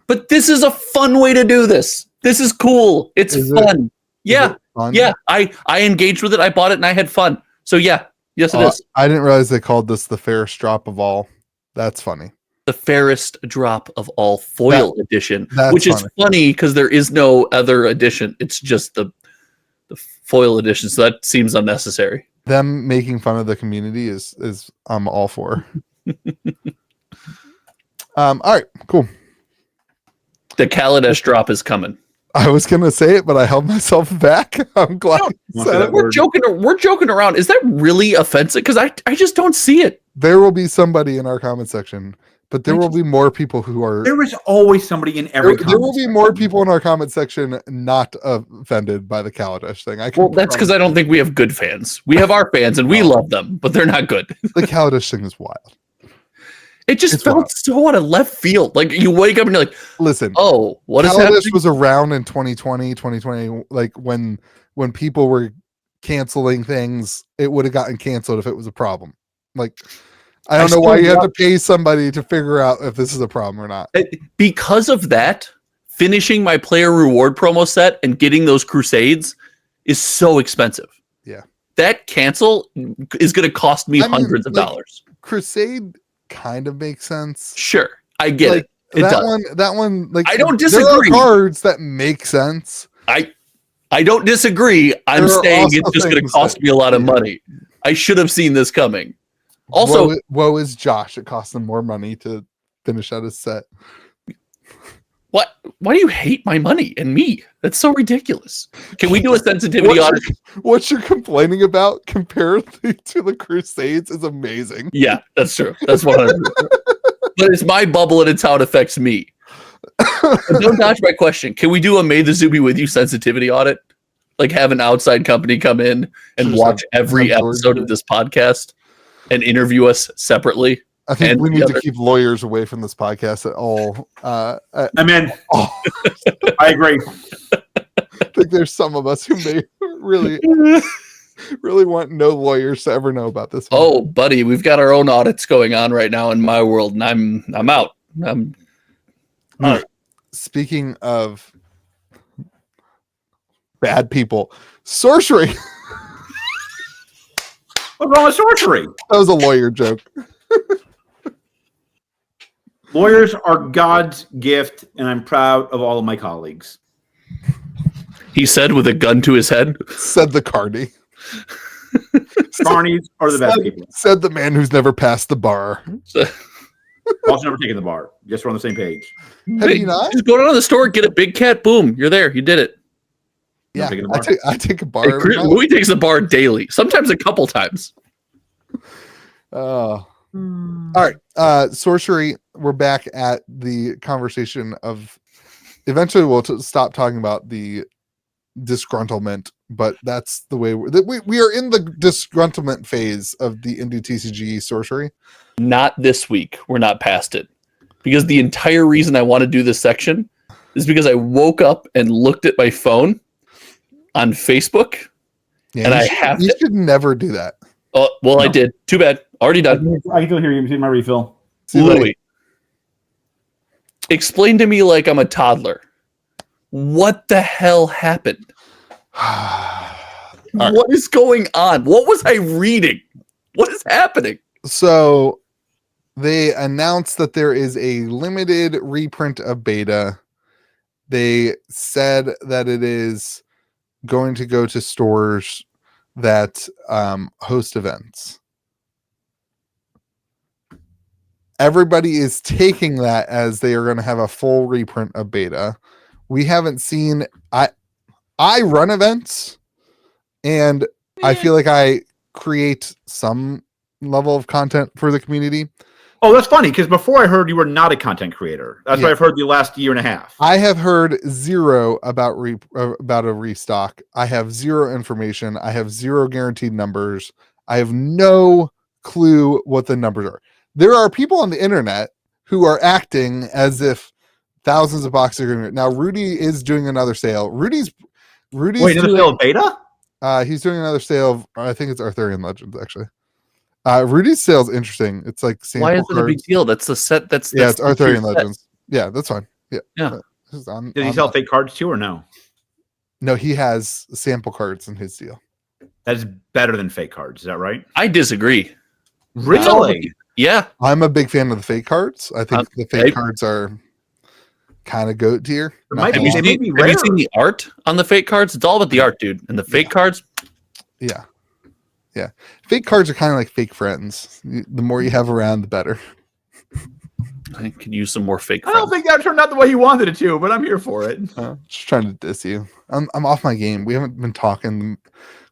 C: but this is a fun way to do this. This is cool. It's fun. Yeah. Fun? Yeah. I engaged with it. I bought it and I had fun. So yeah. Yes, it is.
A: I didn't realize they called this the fairest drop of all. That's funny.
C: The fairest drop of all foil edition, which is
A: funny.
C: Funny because there is no other edition. It's just the foil edition. So that seems unnecessary.
A: Them making fun of the community is I'm all for. All right, cool.
C: The Kaladesh drop is coming.
A: I was gonna say it, but I held myself back. I'm glad.
C: We're joking around. Is that really offensive? Because I just don't see it.
A: There will be somebody in our comment section, but there will be more people who are.
B: There is always somebody in every.
A: There will be more people in our comment section not offended by the Kaladesh thing.
C: That's because I don't think we have good fans. We have our fans, and we love them, but they're not good.
A: The Kaladesh thing is wild.
C: It just felt so out of left field. Like, you wake up and you're like,
A: listen,
C: oh, what is
A: Kaladesh
C: happening?
A: was around in 2020, like when people were canceling things. It would have gotten canceled if it was a problem. Like, I don't know why you have to pay somebody to figure out if this is a problem or not.
C: Because of that, finishing my player reward promo set and getting those Crusades is so expensive.
A: Yeah.
C: That cancel is going to cost me hundreds of dollars.
A: Crusade kind of makes sense.
C: Sure. I get it.
A: That one, like,
C: I don't disagree.
A: There are cards that make sense.
C: I don't disagree. I'm saying it's just going to cost me a lot of money. I should have seen this coming. Also,
A: woe is Josh. It costs him more money to finish out his set.
C: What? Why do you hate my money and me? That's so ridiculous. Can we do a sensitivity audit?
A: What you're complaining about compared to the Crusades is amazing.
C: Yeah, that's true. That's 100%. But it's my bubble and it's how it affects me. Don't dodge my question. Can we do a May the Zoo be with you sensitivity audit? Like, have an outside company come in and watch every episode of this podcast and interview us separately.
A: I think we need to keep lawyers away from this podcast at all.
B: I'm in. Oh. I agree.
A: I think there's some of us who may really want no lawyers to ever know about this one.
C: Oh, buddy, we've got our own audits going on right now in my world, and I'm out.
A: All right. Speaking of bad people, sorcery.
B: What's wrong with sorcery?
A: That was a lawyer joke.
B: Lawyers are God's gift, and I'm proud of all of my colleagues.
C: He said with a gun to his head.
A: Said the Carney.
B: Carnies are the best people.
A: Said the man who's never passed the bar.
B: Also never taken the bar. Yes, we're on the same page.
A: Have you not?
C: Just go down to the store, get a big cat, boom, you're there. You did it.
A: Yeah,
B: taking the bar?
A: I take a bar.
C: Hey, Louis takes the bar daily, sometimes a couple times.
A: Oh. All right. Sorcery. We're back at the conversation of eventually we'll stop talking about the disgruntlement, but that's the way we are in the disgruntlement phase of the indie TCG sorcery.
C: Not this week. We're not past it. Because the entire reason I want to do this section is because I woke up and looked at my phone on Facebook.
A: Yeah,
C: and I have
A: you
C: to.
A: should never do that.
C: Oh, well, no. I did. Too bad. Already done.
B: I can still hear you. See my refill.
C: Louis, explain to me like I'm a toddler. What the hell happened? What is going on? What was I reading? What is happening?
A: So they announced that there is a limited reprint of beta. They said that it is going to go to stores that host events. Everybody is taking that as they are going to have a full reprint of beta. We haven't seen. I run events, and I feel like I create some level of content for the community.
B: Oh, that's funny because before I heard you were not a content creator. That's what I've heard the last year and a half.
A: I have heard zero about a restock. I have zero information. I have zero guaranteed numbers. I have no clue what the numbers are. There are people on the internet who are acting as if thousands of boxes are going to. Now, Rudy is doing another sale. Rudy's
B: Wait, another sale of beta?
A: He's doing another sale of, I think it's Arthurian Legends, actually. Rudy's sale is interesting. It's like
C: why is it a big deal? That's the set. That's
A: it's Arthurian Legends. Yeah, that's fine. Yeah.
B: Did he sell fake cards too, or no?
A: No, he has sample cards in his deal.
B: That is better than fake cards. Is that right?
C: I disagree.
B: Really?
C: Yeah.
A: I'm a big fan of the fake cards. I think the fake cards are kind of goat tier.
C: Have you seen the art on the fake cards? It's all about the art, dude. And the fake cards.
A: Yeah. Yeah. Fake cards are kind of like fake friends. The more you have around, the better.
C: I could use some more fake friends.
B: I don't think that turned out the way you wanted it to, but I'm here for it.
A: Just trying to diss you. I'm off my game. We haven't been talking.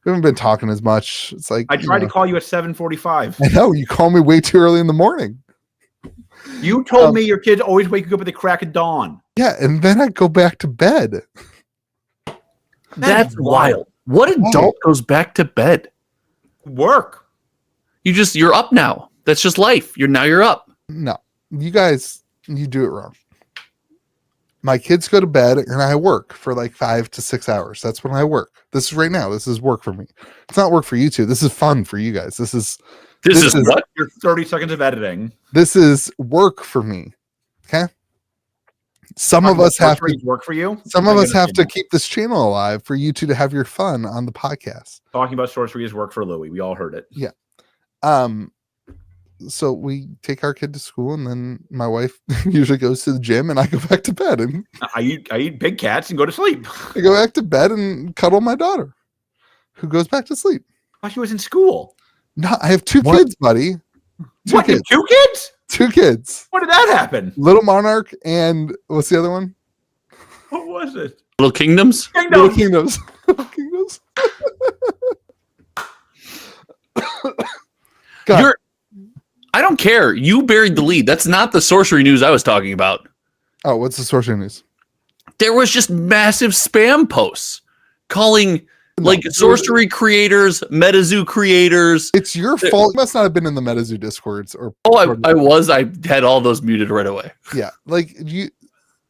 A: We haven't been talking as much. It's like
B: I tried to call you at 7:45.
A: I know you call me way too early in the morning.
B: You told me your kids always wake you up at the crack of dawn.
A: Yeah, and then I go back to bed.
C: That's wild. What adult goes back to bed?
B: Work.
C: You're up now. That's just life. You're up.
A: No, you guys, you do it wrong. My kids go to bed and I work for like 5 to 6 hours. That's when I work. This is right now. This is work for me. It's not work for you two. This is fun for you guys. This is
B: what? Your 30 seconds of editing.
A: This is work for me. Okay. Some of us have to
B: work for you.
A: Some of us have to keep this channel alive for you two to have your fun on the podcast.
B: Talking about sorcery is work for Louis. We all heard it.
A: Yeah. So we take our kid to school, and then my wife usually goes to the gym, and I go back to bed. And
B: I eat big cats and go to sleep.
A: I go back to bed and cuddle my daughter, who goes back to sleep.
B: Oh, she was in school.
A: No, I have two kids, buddy.
B: Two kids?
A: 2 kids.
B: When did that happen?
A: Little Monarch and what's the other one?
B: What was it?
C: Little Kingdoms?
A: Little Kingdoms. Little Kingdoms. God.
C: I don't care. You buried the lead. That's not the sorcery news I was talking about.
A: Oh, what's the sorcery news?
C: There was just massive spam posts calling sorcery creators, MetaZoo creators.
A: It's your fault. You must not have been in the MetaZoo Discords or.
C: Oh, I was. I had all those muted right away.
A: Yeah, like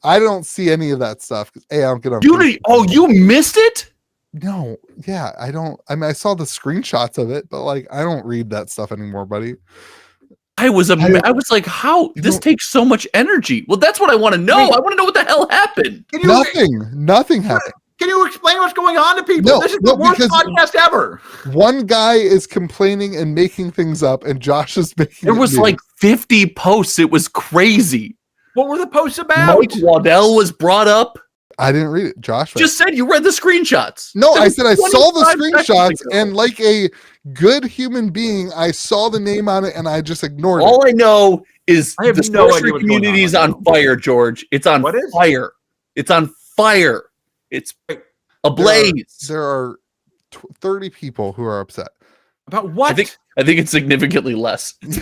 A: I don't see any of that stuff. I don't get on.
C: Dude, you missed it?
A: No, yeah, I don't. I mean, I saw the screenshots of it, but like, I don't read that stuff anymore, buddy.
C: I was like, how this takes so much energy. Well, that's what I want to know. I want to know what the hell happened.
A: Nothing happened.
B: Can you explain what's going on to people? This is the worst podcast ever.
A: One guy is complaining and making things up, and Josh is making.
C: There was like 50 posts. It was crazy.
B: What were the posts about?
C: Mike Waddell was brought up.
A: I didn't read it. Josh
C: just said you read the screenshots.
A: No, I said I saw the screenshots, and like a good human being, I saw the name on it, and I just ignored it.
C: All I know is
B: I have
C: the
B: no idea
C: sorcery
B: what's going
C: community
B: on
C: is
B: right
C: on
B: now.
C: fire, George. It's on
B: What is?
C: fire. It's on fire. It's ablaze.
A: There are 30 people who are upset.
B: About what?
C: I think it's significantly less. It's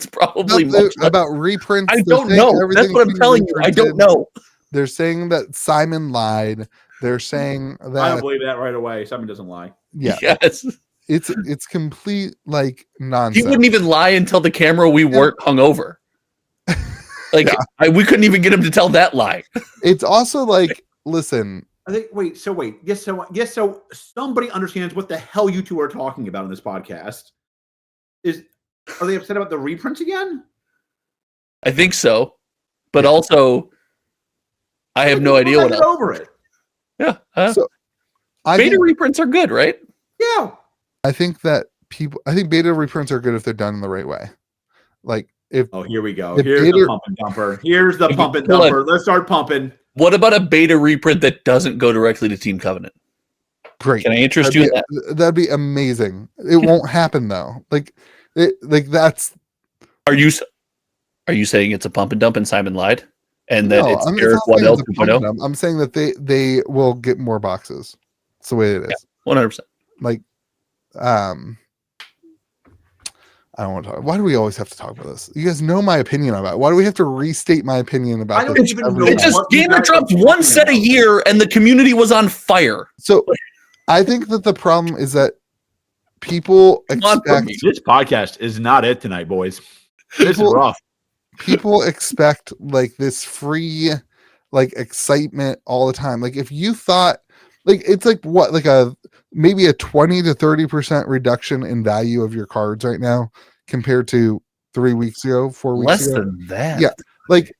C: probably
A: About,
C: much less.
A: about reprints.
C: I
A: They're
C: don't
A: saying
C: know.
A: everything
C: That's what
A: is
C: I'm
A: being
C: telling you. I don't
A: reprinted.
C: know.
A: They're saying that Simon lied. They're saying that
B: I don't believe that right away. Simon doesn't lie.
A: yeah,
C: Yes.
A: it's complete like nonsense.
C: He wouldn't even lie and tell the camera we weren't hungover. Like we couldn't even get him to tell that lie.
A: It's also like, listen.
B: I think. Wait. Yes. So somebody understands what the hell you two are talking about in this podcast. Are they upset about the reprints again?
C: I think so, but also, I have no idea what else.
B: Over it.
C: Yeah.
A: So
C: beta reprints are good, right?
B: Yeah.
A: I think beta reprints are good if they're done in the right way. Like if
B: here we go.
A: If
B: Here's the pump and dumper. Here's the pump and dumper. Let's start pumping.
C: What about a beta reprint that doesn't go directly to Team Covenant?
A: Great.
C: Can I interest you in that?
A: That'd be amazing. It won't happen though. That's.
C: Are you saying it's a pump and dump and Simon lied? And that it's Eric
A: not
C: Waddell 2.0?
A: I'm saying that they will get more boxes. That's the way it is.
C: 100%.
A: Like, I don't want to talk. Why do we always have to talk about this? You guys know my opinion about it. Why do we have to restate my opinion about
B: I don't even know.
C: It just Gamer drops one set a year and the community was on fire.
A: So I think that the problem is that people expect
B: this podcast is not it tonight, boys. This is rough.
A: People expect like this free like excitement all the time. Like if you thought like it's like what like maybe a 20 to 30% reduction in value of your cards right now compared to 3 weeks ago, 4 weeks
C: Less
A: ago.
C: than that.
A: Yeah. Like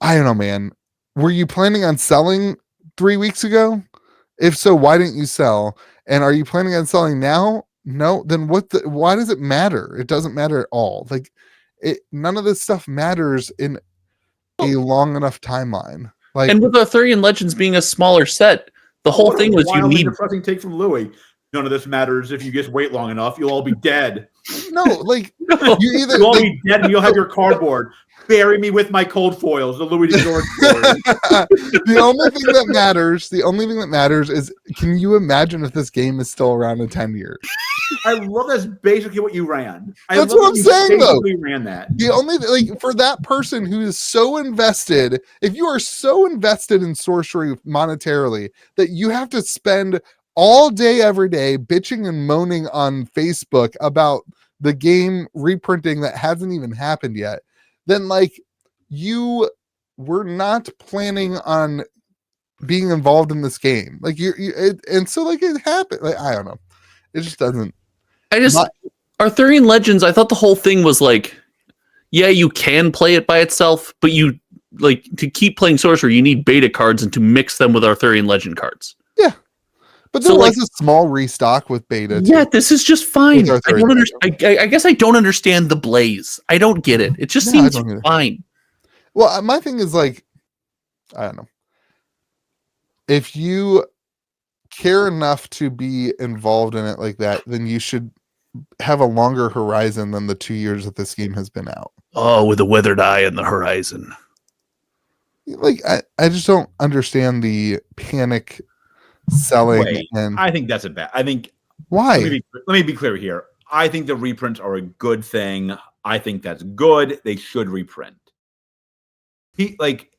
A: I don't know, man. Were you planning on selling 3 weeks ago? If so, why didn't you sell? And are you planning on selling now? No. Then why does it matter? It doesn't matter at all. Like none of this stuff matters in a long enough timeline. Like,
C: and with Arthurian Legends being a smaller set, the whole thing was you need
B: depressing take from Louis. None of this matters if you just wait long enough. You'll all be dead.
A: No, like you'll
B: all be dead and you'll have your cardboard. Bury me with my cold foils. The Louis George story.
A: The only thing that matters is, can you imagine if this game is still around in 10 years?
B: I love that's basically what you ran.
A: That's what I'm saying, though.
B: Ran that.
A: The only like for that person who is so invested, if you are so invested in sorcery monetarily that you have to spend all day every day bitching and moaning on Facebook about the game reprinting that hasn't even happened yet, then like you were not planning on being involved in this game. Like and so like it happened. Like I don't know. It just doesn't.
C: Arthurian Legends, I thought the whole thing was like, yeah, you can play it by itself, but you like to keep playing sorcery, you need beta cards and to mix them with Arthurian Legend cards.
A: Yeah. But there was a small restock with beta.
C: Yeah, this is just fine. I don't understand. I guess I don't understand the blaze. I don't get it. It just seems fine.
A: Well, my thing is like, I don't know. If you care enough to be involved in it like that, then you should have a longer horizon than the 2 years that this game has been out.
C: Oh, with a withered eye in the horizon.
A: Like, I just don't understand the panic selling.
B: I think that's I think
A: why?
B: Let me be clear here. I think the reprints are a good thing. I think that's good. They should reprint. Like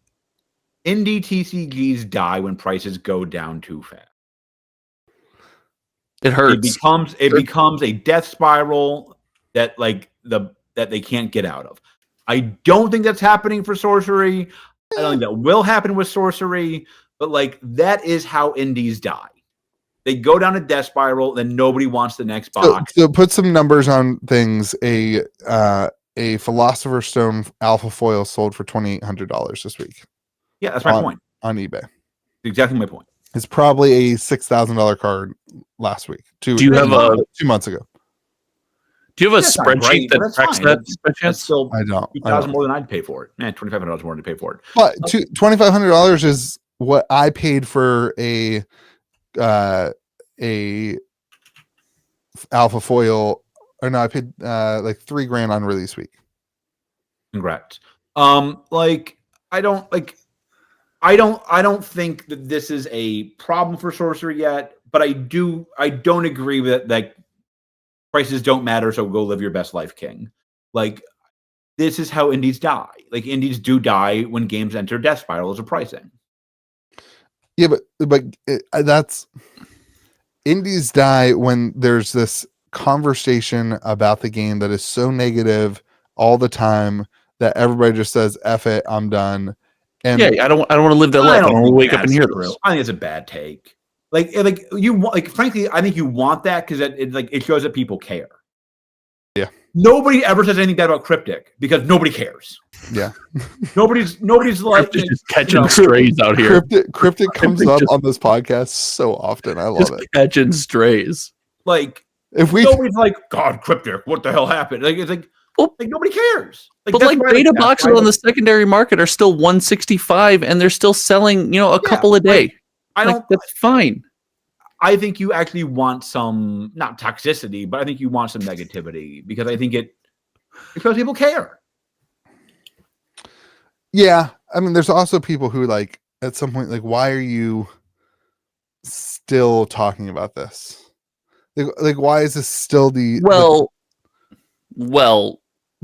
B: indie TCGs die when prices go down too fast.
C: It hurts.
B: It becomes a death spiral that that they can't get out of. I don't think that's happening for sorcery. I don't think that will happen with sorcery. But like that is how indies die. They go down a death spiral, then nobody wants the next box.
A: So put some numbers on things. A Philosopher's Stone alpha foil sold for $2,800 this week.
B: Yeah, that's my point.
A: On eBay.
B: Exactly my point.
A: It's probably a $6,000 card last week. 2 months ago.
C: Do you have a spreadsheet that tracks that?
B: That's still
A: I don't.
B: $2,000 more than I'd pay for it. Man, $2,500 more to pay for it.
A: But $2,500 is what I paid for a alpha foil. Or no, I paid like $3,000 on release week.
B: Congrats. Like I don't think that this is a problem for sorcery yet, but I don't agree with it, like prices don't matter, so go live your best life, King. Like this is how indies die. Like indies do die when games enter death spirals of pricing.
A: Yeah, but that's indies die when there's this conversation about the game that is so negative all the time that everybody just says F it, I'm done. And
C: I don't want to live that life. I don't want to wake up and hear this.
B: I think it's a bad take. Frankly, I think you want that because it shows that people care.
A: Yeah.
B: Nobody ever says anything bad about Cryptic because nobody cares.
A: Yeah.
B: Nobody's like
C: just catching strays out here.
A: Cryptic comes up on this podcast so often. I love it.
C: Catching strays.
B: Like nobody's like, God, Cryptic, what the hell happened? Like it's like, nobody cares.
C: But beta boxes on the secondary market are still $165 and they're still selling, a couple a day. That's fine.
B: I think you actually want some, not toxicity, but I think you want some negativity because I think it shows people care.
A: Yeah. I mean, there's also people who like at some point, like, why are you still talking about this? Like why is this still
C: well,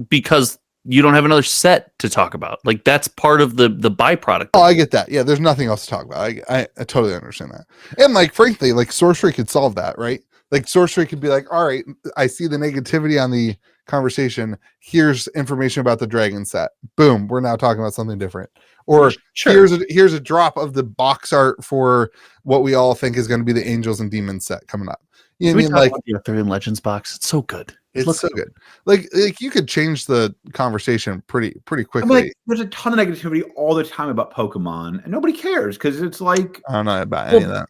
C: because you don't have another set to talk about. Like that's part of the byproduct.
A: Oh, I get that. Yeah, there's nothing else to talk about. I totally understand that. And like, frankly, like sorcery could solve that, right? Like sorcery could be like, all right, I see the negativity on the conversation. Here's information about the dragon set. Boom, we're now talking about something different. Or here's a drop of the box art for what we all think is going to be the Angels and Demons set coming up. You know what I mean? Like
C: the Arthurian Legends box. It's so good.
A: It's so good. Like you could change the conversation pretty quickly.
B: I mean, like, there's a ton of negativity all the time about Pokemon, and nobody cares because it's like
A: I don't know about any of that.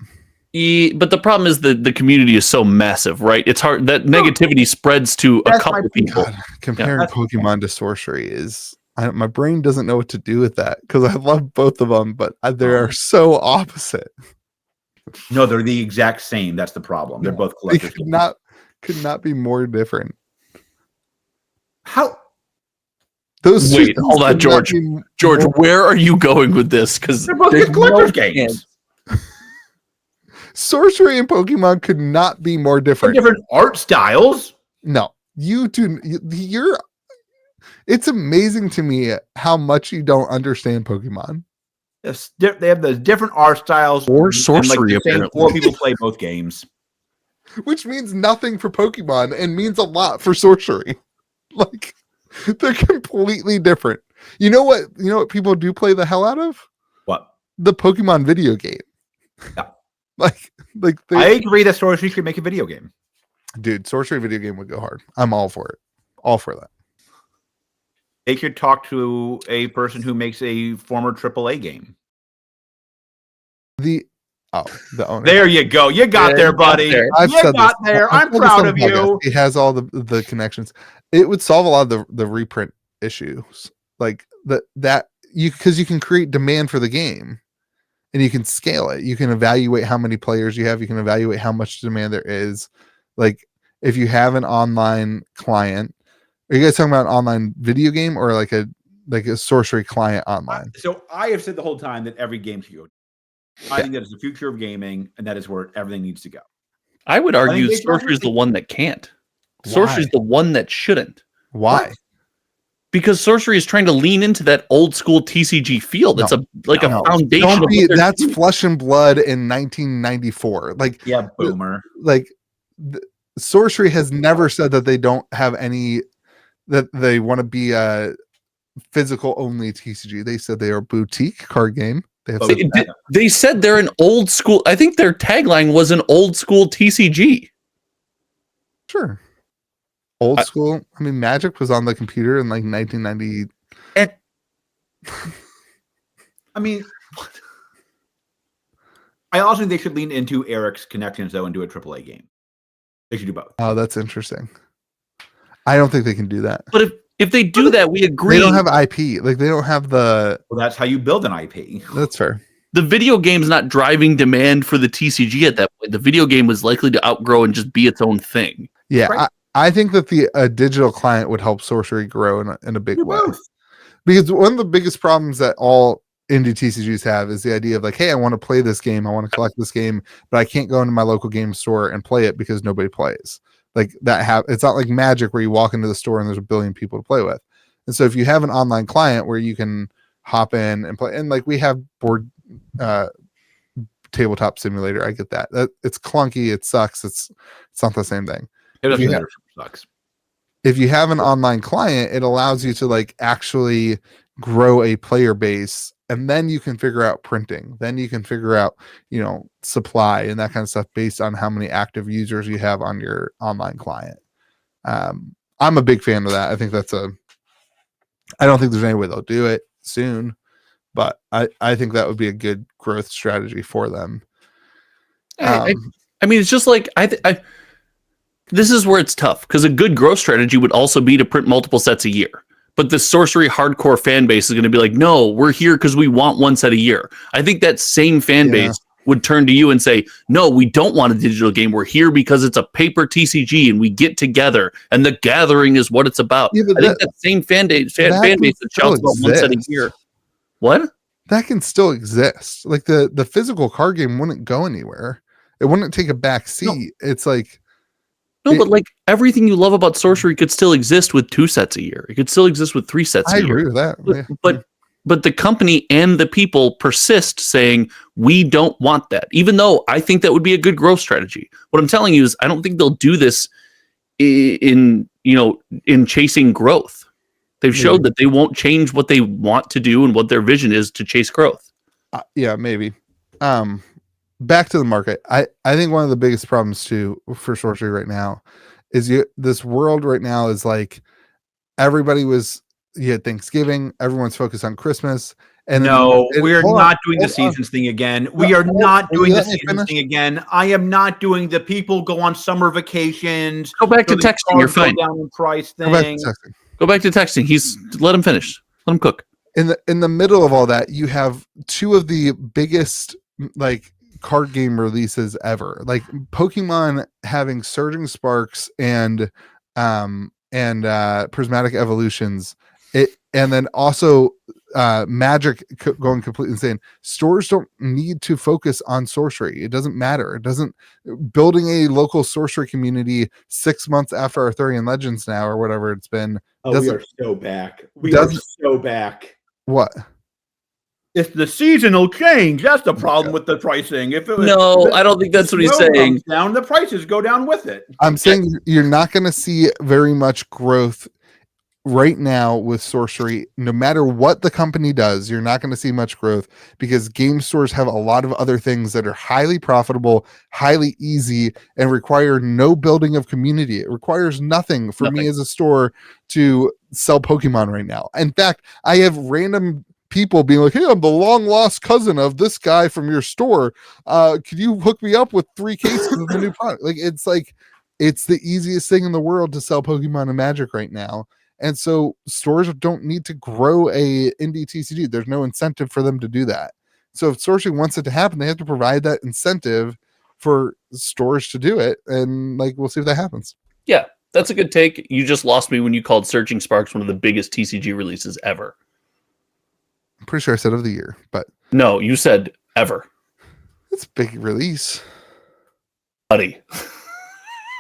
C: But the problem is the community is so massive, right? It's hard that negativity spreads to a couple people.
A: God, comparing Pokemon to sorcery is my brain doesn't know what to do with that because I love both of them, but they are so opposite.
B: No, they're the exact same. That's the problem. They're both collectors.
A: Could not be more different.
B: How?
C: Hold on, George. George, where are you going with this? Because
B: they're both collectors games.
A: Sorcery and Pokemon could not be more different.
B: Different art styles.
A: No, you do. It's amazing to me how much you don't understand Pokemon.
B: They have the different art styles.
C: Or sorcery, apparently.
B: 4 people play both games.
A: Which means nothing for Pokemon and means a lot for sorcery. Like, they're completely different. You know what people do play the hell out of?
B: What?
A: The Pokemon video game.
B: Yeah. I agree that sorcery should make a video game.
A: Dude, sorcery video game would go hard. I'm all for it. All for that.
B: They should talk to a person who makes a former AAA game.
A: The owner.
B: There you go. You got there, buddy. You got there. I'm proud of you.
A: It has all the connections. It would solve a lot of the reprint issues. Like because you can create demand for the game and you can scale it. You can evaluate how many players you have. You can evaluate how much demand there is. Like if you have an online client, are you guys talking about an online video game or like a sorcery client online?
B: So I have said the whole time that every game should go. I think that is the future of gaming, and that is where everything needs to go.
C: I would argue sorcery is the one that can't. Sorcery is the one that shouldn't.
A: Why?
B: What?
C: Because sorcery is trying to lean into that old school TCG field. It's a foundation.
A: That's Flesh and Blood in 1994. Like,
B: yeah, boomer.
A: Sorcery has never said that they don't have any. That they want to be a physical only TCG. They said they are a boutique card game.
C: They said they're an old school. I think their tagline was an old school TCG.
A: Sure. Old school. I mean, Magic was on the computer in like 1990.
B: I mean, I also think they should lean into Eric's connections though and do a AAA game. They should do both.
A: Oh, that's interesting. I don't think they can do that.
C: But if they do that, we agree.
A: They don't have IP. Like they don't have the.
B: Well, that's how you build an IP.
A: That's fair.
C: The video game's not driving demand for the TCG at that point. The video game was likely to outgrow and just be its own thing.
A: Yeah, right. I think that the digital client would help sorcery grow in a big way. Because one of the biggest problems that all indie TCGs have is the idea of like, hey, I want to play this game, I want to collect this game, but I can't go into my local game store and play it because nobody plays. Like that it's not like Magic where you walk into the store and there's a billion people to play with. And so if you have an online client where you can hop in and play, and like we have board tabletop simulator, I get that. It's clunky, it sucks, it's not the same thing.
B: It doesn't matter. It sucks.
A: If you have an online client, it allows you to like actually grow a player base, and then you can figure out printing. Then you can figure out, supply and that kind of stuff based on how many active users you have on your online client. I'm a big fan of that. I think I don't think there's any way they'll do it soon, but I think that would be a good growth strategy for them.
C: I mean, it's just like this is where it's tough, because a good growth strategy would also be to print multiple sets a year. But the sorcery hardcore fan base is going to be like, no, we're here because we want one set a year. I think that same fan base would turn to you and say, no, we don't want a digital game. We're here because it's a paper TCG and we get together and the gathering is what it's about. Yeah, I think that same fan base that shouts about one set a year. What?
A: That can still exist. Like the physical card game wouldn't go anywhere. It wouldn't take a back seat. No. It's like,
C: but like everything you love about sorcery could still exist with 2 sets a year. It could still exist with 3 sets a year. I
A: agree with that.
C: But the company and the people persist saying, we don't want that, even though I think that would be a good growth strategy. What I'm telling you is I don't think they'll do this in chasing growth. They've showed that they won't change what they want to do and what their vision is to chase growth.
A: Yeah, maybe. Back to the market. I think one of the biggest problems too for sorcery right now is this world right now is like you had Thanksgiving, everyone's focused on Christmas. And
B: we're not doing the seasons thing again. We are not doing the seasons thing again. I am not doing the people go on summer vacations.
C: Go back to texting. You're fine.
B: Down in price thing.
C: Go back to texting. Let him finish. Let him cook.
A: In the middle of all that, you have 2 of the biggest like card game releases ever, like Pokemon having Surging Sparks and Prismatic Evolutions, and then also Magic going completely insane. Stores don't need to focus on sorcery. It doesn't matter. Building a local sorcery community 6 months after Arthurian Legends now or whatever it's been.
B: We are so back. We are so back.
A: What?
B: If the seasonal change, that's the problem with the pricing. If it was,
C: I don't think that's what he's saying.
B: Down, the prices go down with it.
A: I'm saying you're not going to see very much growth right now with sorcery. No matter what the company does, you're not going to see much growth because game stores have a lot of other things that are highly profitable, highly easy, and require no building of community. It requires nothing for me as a store to sell Pokemon right now. In fact, I have random people being like, hey, I'm the long lost cousin of this guy from your store. Could you hook me up with 3 cases of the new product? It's the easiest thing in the world to sell Pokemon and Magic right now. And so stores don't need to grow a indie TCG. There's no incentive for them to do that. So if sorcery wants it to happen, they have to provide that incentive for stores to do it. And we'll see if that happens.
C: Yeah, that's a good take. You just lost me when you called Surging Sparks one of the biggest TCG releases ever.
A: I'm pretty sure I said of the year, but
C: no, you said ever.
A: It's a big release,
C: buddy.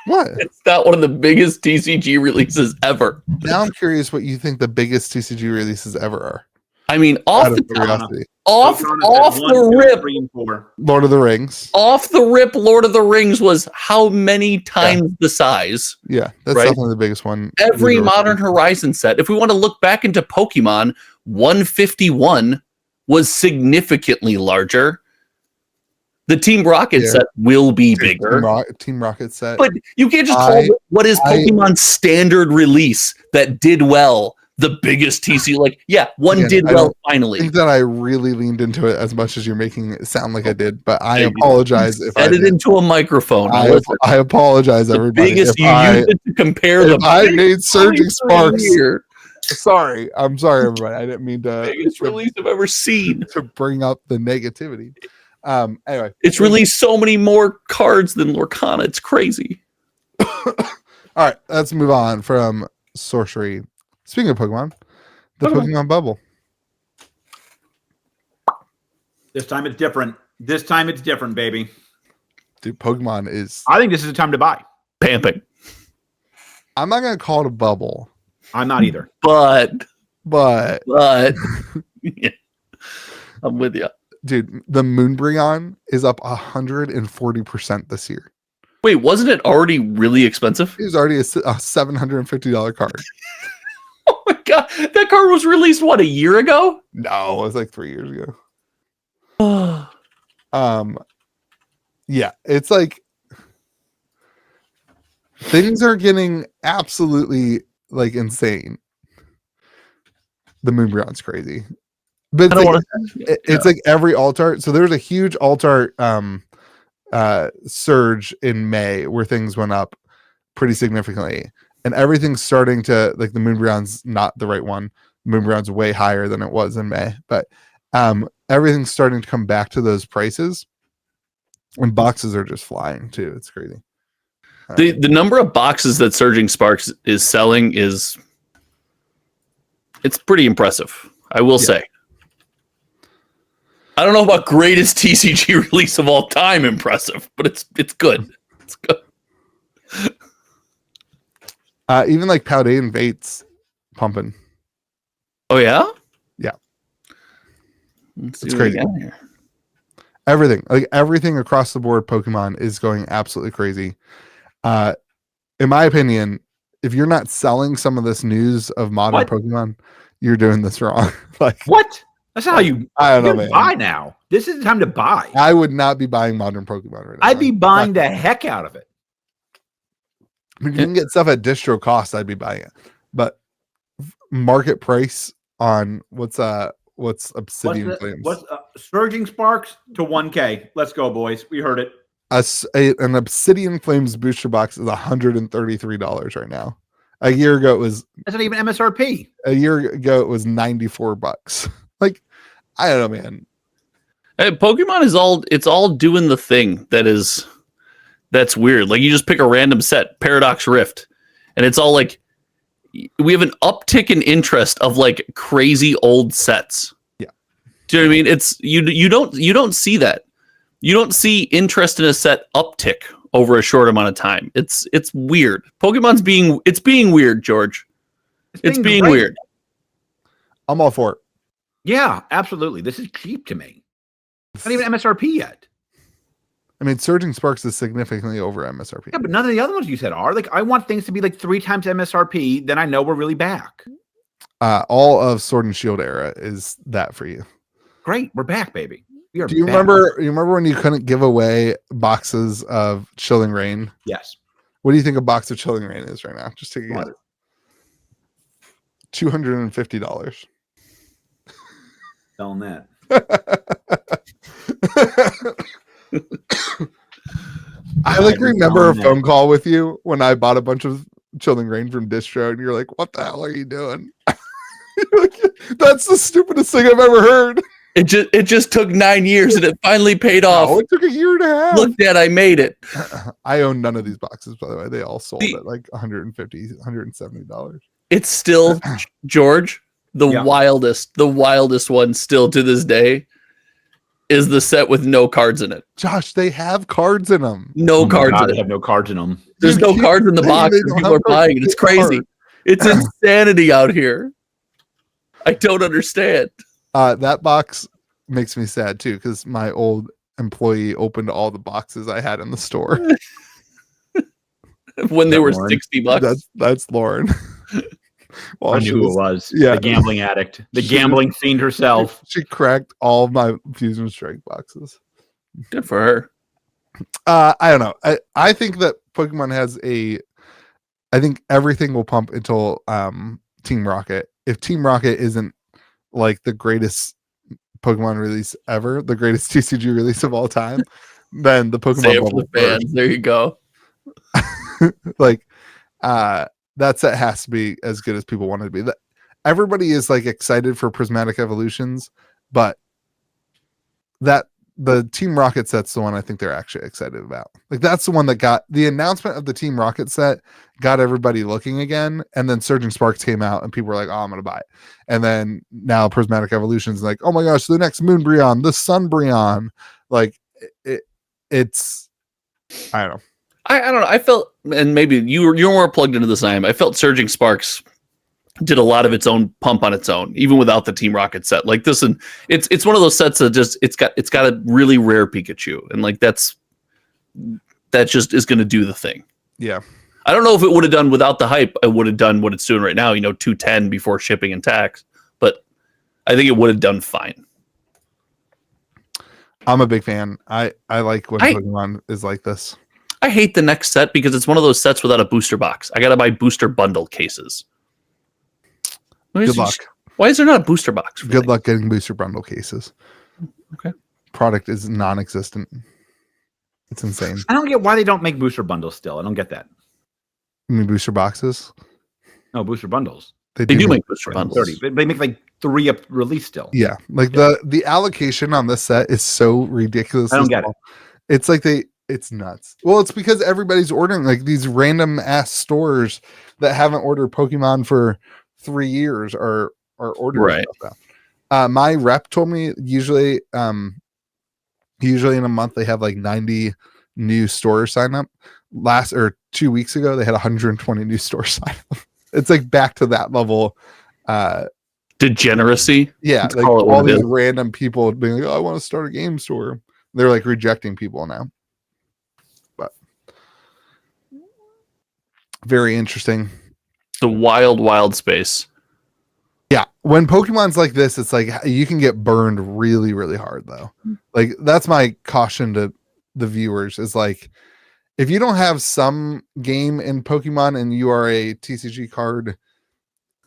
A: What?
C: It's not one of the biggest TCG releases ever.
A: Now I'm curious what you think the biggest TCG releases ever are.
C: I mean, off the rip,
A: Lord of the Rings.
C: Off the rip, Lord of the Rings was how many times the size?
A: Yeah, that's definitely the biggest one.
C: Every Modern Horizon set. If we want to look back into Pokemon, 151 was significantly larger. The Team Rocket set will be bigger.
A: Team Rocket set.
C: But you can't just call what is Pokemon's standard release that did well the biggest TC. One did well finally.
A: I think that I really leaned into it as much as you're making it sound like I did, but I apologize if I
C: said it into a microphone.
A: I apologize, everybody.
C: Biggest you used it to compare the
A: I made Surging Sparks here. Sorry, I'm sorry, everybody. I didn't mean to.
C: Biggest release I've ever seen.
A: To bring up the negativity. Anyway,
C: it's released so many more cards than Lorcana. It's crazy.
A: All right, let's move on from sorcery. Speaking of Pokemon, The Pokemon bubble.
B: This time it's different. This time it's different, baby.
A: Dude, Pokemon is...
B: I think this is the time to buy.
C: Pamping.
A: I'm not going to call it a bubble.
B: I'm not either.
C: But yeah, I'm with you.
A: Dude, the Moonbreon is up 140% this year.
C: Wait, wasn't it already really expensive?
A: It was already a $750 card.
C: Oh my god, that card was released what, a year ago?
A: No, it was like 3 years ago. Yeah, it's like things are getting absolutely like insane. The Moonbreon's crazy. But it's like every alt art. So there's a huge alt art surge in May where things went up pretty significantly. And everything's starting to, like, the Moonbreon's not the right one. Moonbreon's way higher than it was in May. But everything's starting to come back to those prices. And boxes are just flying too. It's crazy.
C: The number of boxes that Surging Sparks is selling it's pretty impressive. I will say. I don't know about greatest TCG release of all time impressive, but it's good. It's good.
A: Even like Paldean Vate's pumping.
C: Oh yeah?
A: Yeah.
C: It's
A: crazy. Everything across the board Pokemon is going absolutely crazy. In my opinion, if you're not selling some of this news of modern Pokemon, you're doing this wrong. Like,
B: what? That's not how you
A: I don't know, man.
B: Buy now. This is the time to buy.
A: I would not be buying modern Pokemon right now.
B: I'd be buying the heck out of it.
A: I mean, you can get stuff at distro cost, I'd be buying it. But market price on what's Obsidian Flames?
B: What's Surging Sparks to 1K? Let's go, boys. We heard it.
A: An Obsidian Flames booster box is $133 right now. A year ago it was...
B: That's not even MSRP.
A: A year ago it was $94. Like, I don't know, man.
C: Hey, Pokemon is all doing the thing that's weird. Like, you just pick a random set, Paradox Rift, and it's all like, we have an uptick in interest of like crazy old sets.
A: Yeah.
C: Do you know what I mean? It's you don't see that. You don't see interest in a set uptick over a short amount of time. It's weird. Pokemon's being weird, George. It's being weird.
A: I'm all for it.
B: Yeah, absolutely. This is cheap to me. Not even MSRP yet.
A: I mean, Surging Sparks is significantly over MSRP.
B: Yeah, but none of the other ones you said are. Like, I want things to be like 3 times MSRP, then I know we're really back.
A: All of Sword and Shield era is that for you.
B: Great, we're back, baby.
A: Do you remember when you couldn't give away boxes of Chilling Reign?
B: Yes.
A: What do you think a box of Chilling Reign is right now? Just take a guess. $250.
B: Selling that.
A: I remember a phone call with you when I bought a bunch of Chilling Reign from distro, and you're like, "What the hell are you doing?" Like, that's the stupidest thing I've ever heard.
C: It just took 9 years and it finally paid off.
A: No, it took a year and a half.
C: Look, Dad, I made it.
A: I own none of these boxes, by the way. They all sold at like $150, $170.
C: It's still, George, the wildest one still to this day is the set with no cards in it.
A: Josh, they have cards in them.
C: No cards in it.
B: They have no cards in them.
C: There's no cards in the box. People are buying it. It's crazy. It's insanity out here. I don't understand.
A: That box makes me sad too, because my old employee opened all the boxes I had in the store
C: when they were $60.
A: That's Lauren.
B: I knew who it was.
A: Yeah,
B: the gambling addict, the gambling fiend herself.
A: She cracked all of my Fusion Strike boxes.
C: Good for her.
A: I don't know. I think that Pokemon has I think everything will pump until Team Rocket. If Team Rocket isn't like the greatest Pokemon release ever, the greatest TCG release of all time, then the Pokemon bubble
C: the fans. There you go.
A: Like that set has to be as good as people want it to be. Everybody is like excited for Prismatic Evolutions, but that the Team Rocket set's the one I think they're actually excited about. Like that's the one that got the announcement of the Team Rocket set got everybody looking again, and then Surging Sparks came out and people were like, oh, I'm gonna buy it. And then now Prismatic Evolution's like, oh my gosh, the next Moon Brionne, the Sun Brionne. Like it's I don't know.
C: I don't know. I felt, and maybe you're more plugged into this than I am. I felt Surging Sparks did a lot of its own pump on its own, even without the Team Rocket set. Like this, and it's one of those sets that just it's got a really rare Pikachu, and like that just is going to do the thing.
A: Yeah,
C: I don't know if it would have done without the hype. It would have done what it's doing right now. 210 before shipping and tax, but I think it would have done fine.
A: I'm a big fan. I like when Pokemon is like this.
C: I hate the next set because it's one of those sets without a booster box. I got to buy booster bundle cases.
A: Good luck.
C: Why is there not a booster box?
A: Good luck getting booster bundle cases.
C: Okay.
A: Product is non-existent. It's insane.
B: I don't get why they don't make booster bundles still. I don't get that.
A: You mean booster boxes?
B: No, booster bundles.
C: They do make booster bundles.
B: 30. They make like 3 up release still.
A: Yeah. Like the allocation on this set is so ridiculous.
B: I don't get it.
A: It's like it's nuts. Well, it's because everybody's ordering like these random ass stores that haven't ordered Pokemon for 3 years are ordering
C: right.
A: Stuff now. My rep told me usually in a month they have like 90 new stores sign up. 2 weeks ago they had 120 new stores sign up. It's like back to that level.
C: Degeneracy.
A: Yeah, like all these random people being like, "Oh, I want to start a game store." They're like rejecting people now. But very interesting.
C: The wild space.
A: Yeah, when Pokemon's like this, it's like you can get burned really, really hard though. Like that's my caution to the viewers is like if you don't have some game in Pokemon and you are a TCG card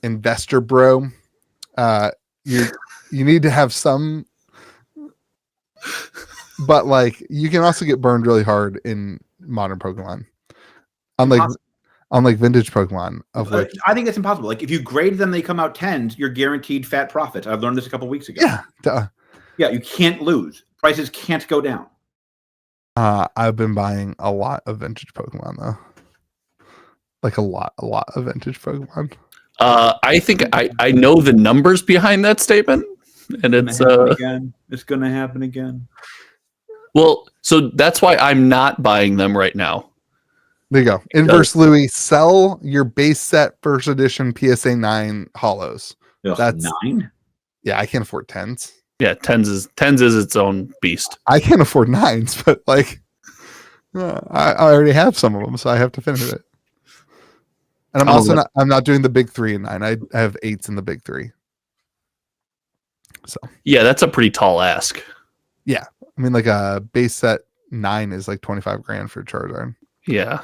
A: investor bro, you need to have some, but like you can also get burned really hard in modern Pokemon. Unlike vintage Pokemon, of which
B: I think it's impossible. Like if you grade them, they come out 10s, you're guaranteed fat profit. I've learned this a couple weeks ago.
A: Yeah.
B: Yeah, you can't lose. Prices can't go down.
A: I've been buying a lot of vintage Pokemon though. Like a lot of vintage Pokemon.
C: I think I know the numbers behind that statement, and it's
B: gonna happen again.
C: Well, so that's why I'm not buying them right now.
A: There you go. Inverse Louis, sell your base set first edition PSA 9 hollows.
B: That's 9?
A: Yeah, I can't afford 10s.
C: Yeah, 10s is its own beast.
A: I can't afford 9s, but like I already have some of them, so I have to finish it. And I'm not doing the big 3 and 9. I have 8s in the big 3. So
C: yeah, that's a pretty tall ask.
A: Yeah. I mean like a base set 9 is like 25 grand for Charizard.
C: Yeah.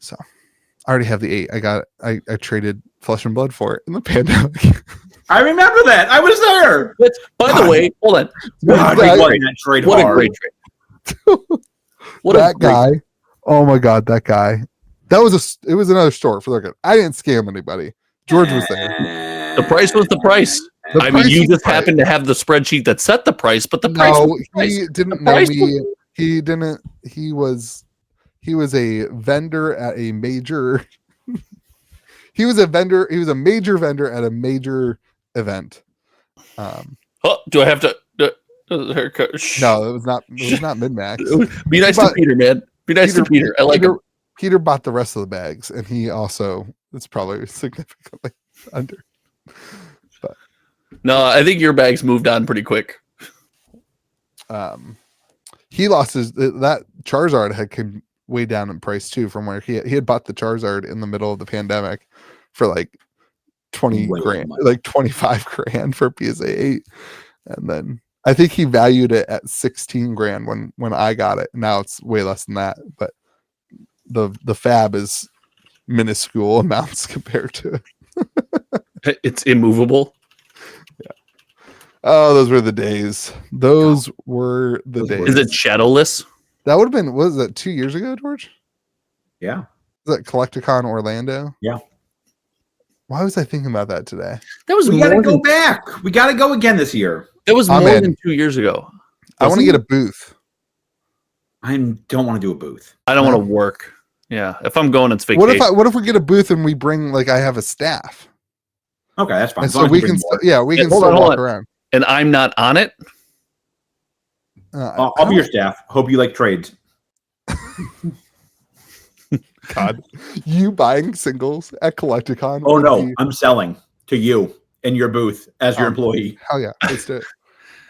A: So I already have the 8. I traded Flesh and Blood for it in the pandemic.
B: I remember that. I was there.
C: By the way, hold on.
B: What a great trade.
A: That guy. Oh my God, that guy. It was another store for the record. I didn't scam anybody. George was there.
C: The price was the price. You just happened to have the spreadsheet that set the price, but the price was the price.
A: He didn't know me. He didn't. He was a vendor at a major. He was a major vendor at a major event.
C: Do I have to?
A: No, it was not. It was not mid-max.
C: Be nice to Peter, man. Be nice to Peter. I like him.
A: Peter bought the rest of the bags, and he also it's probably significantly under. But
C: no, I think your bags moved on pretty quick.
A: He lost that Charizard had come way down in price too from where he had bought the Charizard in the middle of the pandemic for like 20 grand, like 25 grand for PSA 8, and then I think he valued it at 16 grand when I got it. Now it's way less than that, but the fab is minuscule amounts compared to it.
C: It's immovable.
A: Yeah. Oh, those were the days. Those were the days.
C: Is it shadowless?
A: That would have been, what was that, 2 years ago, George?
B: Yeah.
A: Was that Collecticon Orlando?
B: Yeah.
A: Why was I thinking about that today?
B: We got to go back. We got to go again this year.
C: That was more than 2 years ago.
A: I want to get a booth.
B: I don't want to do a booth.
C: I don't want to work. Yeah, if I'm going, it's vacation.
A: What if we get a booth and we bring I have a staff?
B: Okay, that's fine.
A: And so we can still walk around.
C: And I'm not on it.
B: I'll be your staff. Hope you like trades.
A: God, you buying singles at Collecticon?
B: Oh no, I'm selling to you in your booth as your employee.
A: Hell yeah, let's do it.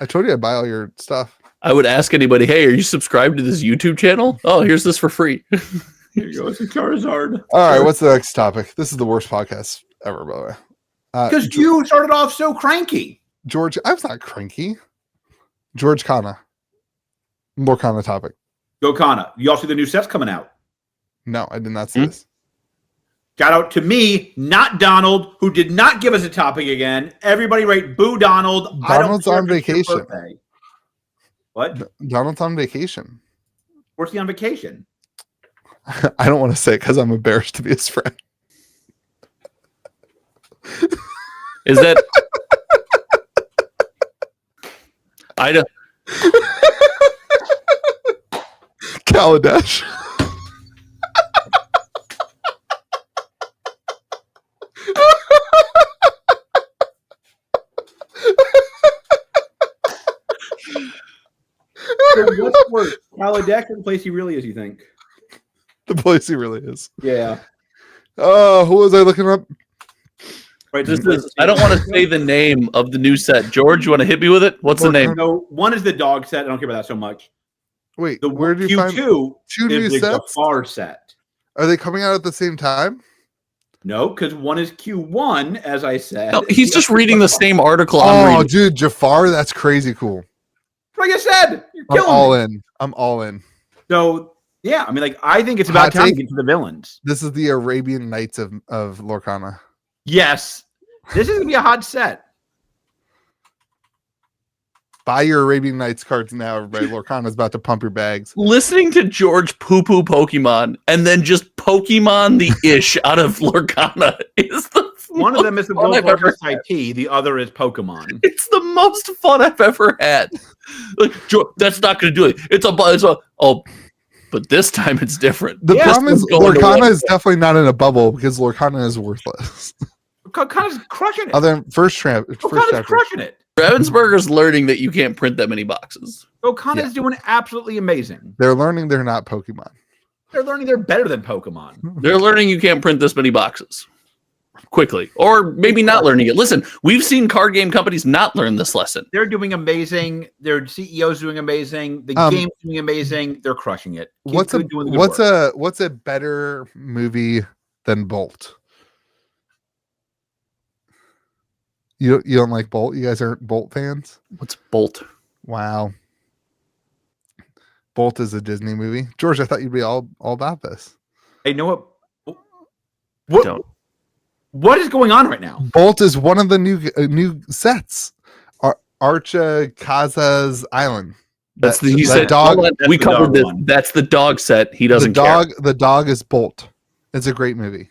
A: I told you I'd buy all your stuff.
C: I would ask anybody, hey, are you subscribed to this YouTube channel? Oh, here's this for free.
B: Here you go. It's a Charizard.
A: All right, what's the next topic? This is the worst podcast ever, by the way.
B: Because you started off so cranky.
A: George, I was not cranky. George Kana. More Kana topic.
B: Go Kana. You all see the new sets coming out?
A: No, I did not see this.
B: Shout out to me, not Donald, who did not give us a topic again. Everybody write boo Donald.
A: Donald's on vacation.
B: What?
A: Donald's on vacation.
B: Where's he on vacation?
A: I don't want to say it because I'm embarrassed to be his friend.
C: Is that? I don't.
A: Kaladesh.
B: So what's worse, Kaladesh or the place he really is, you think?
A: The place he really is.
B: Yeah.
A: Oh, who was I looking up?
B: Right,
C: I don't want to say the name of the new set. George, you want to hit me with it? What's the name?
B: No, one is the dog set. I don't care about that so much.
A: Wait,
B: The
A: where do you find
B: Q2
A: two new
B: is the
A: sets?
B: Jafar set.
A: Are they coming out at the same time?
B: No, because one is Q1, as I said.
C: No, he's just reading the same article.
A: Oh, dude, Jafar, that's crazy cool.
B: Like I said, you're
A: I'm
B: killing
A: all
B: me.
A: in. I'm all in.
B: So, yeah, I mean, I think it's about
A: Hot
B: time to
A: take?
B: get to the villains.
A: This is the Arabian Nights of Lorcana.
B: Yes. This is going to be a hot set.
A: Buy your Arabian Nights cards now, everybody. Lorcana's about to pump your bags.
C: Listening to George poo-poo Pokemon and then just Pokemon the ish out of Lorcana is the
B: One of them is the
C: fun I've ever
B: Gold IP. The other is Pokemon.
C: It's the most fun I've ever had. Like, that's not going to do it. It's a but this time it's different.
A: The problem is Lorcana is
C: to
A: definitely not in a bubble because Lorcana is worthless.
B: Kana's crushing it.
A: Other than first
B: Kana's
A: chapter.
B: crushing it.
C: Ravensburger's learning that you can't print that many boxes.
B: Kana's doing absolutely amazing.
A: They're learning they're not Pokemon.
B: They're learning they're better than Pokemon.
C: They're learning you can't print this many boxes quickly, or maybe not learning it. Listen, we've seen card game companies not learn this lesson.
B: They're doing amazing. Their CEO's doing amazing. The game's doing amazing. They're crushing it.
A: What's a better movie than Bolt? You don't like Bolt? You guys aren't Bolt fans?
C: What's Bolt?
A: Wow. Bolt is a Disney movie. George, I thought you'd be all about this.
B: Hey, you know what? What is going on right now?
A: Bolt is one of the new sets. Archa Kaza's Island.
C: Dog. We covered this. One. That's the dog set. He doesn't care.
A: The dog is Bolt. It's a great movie.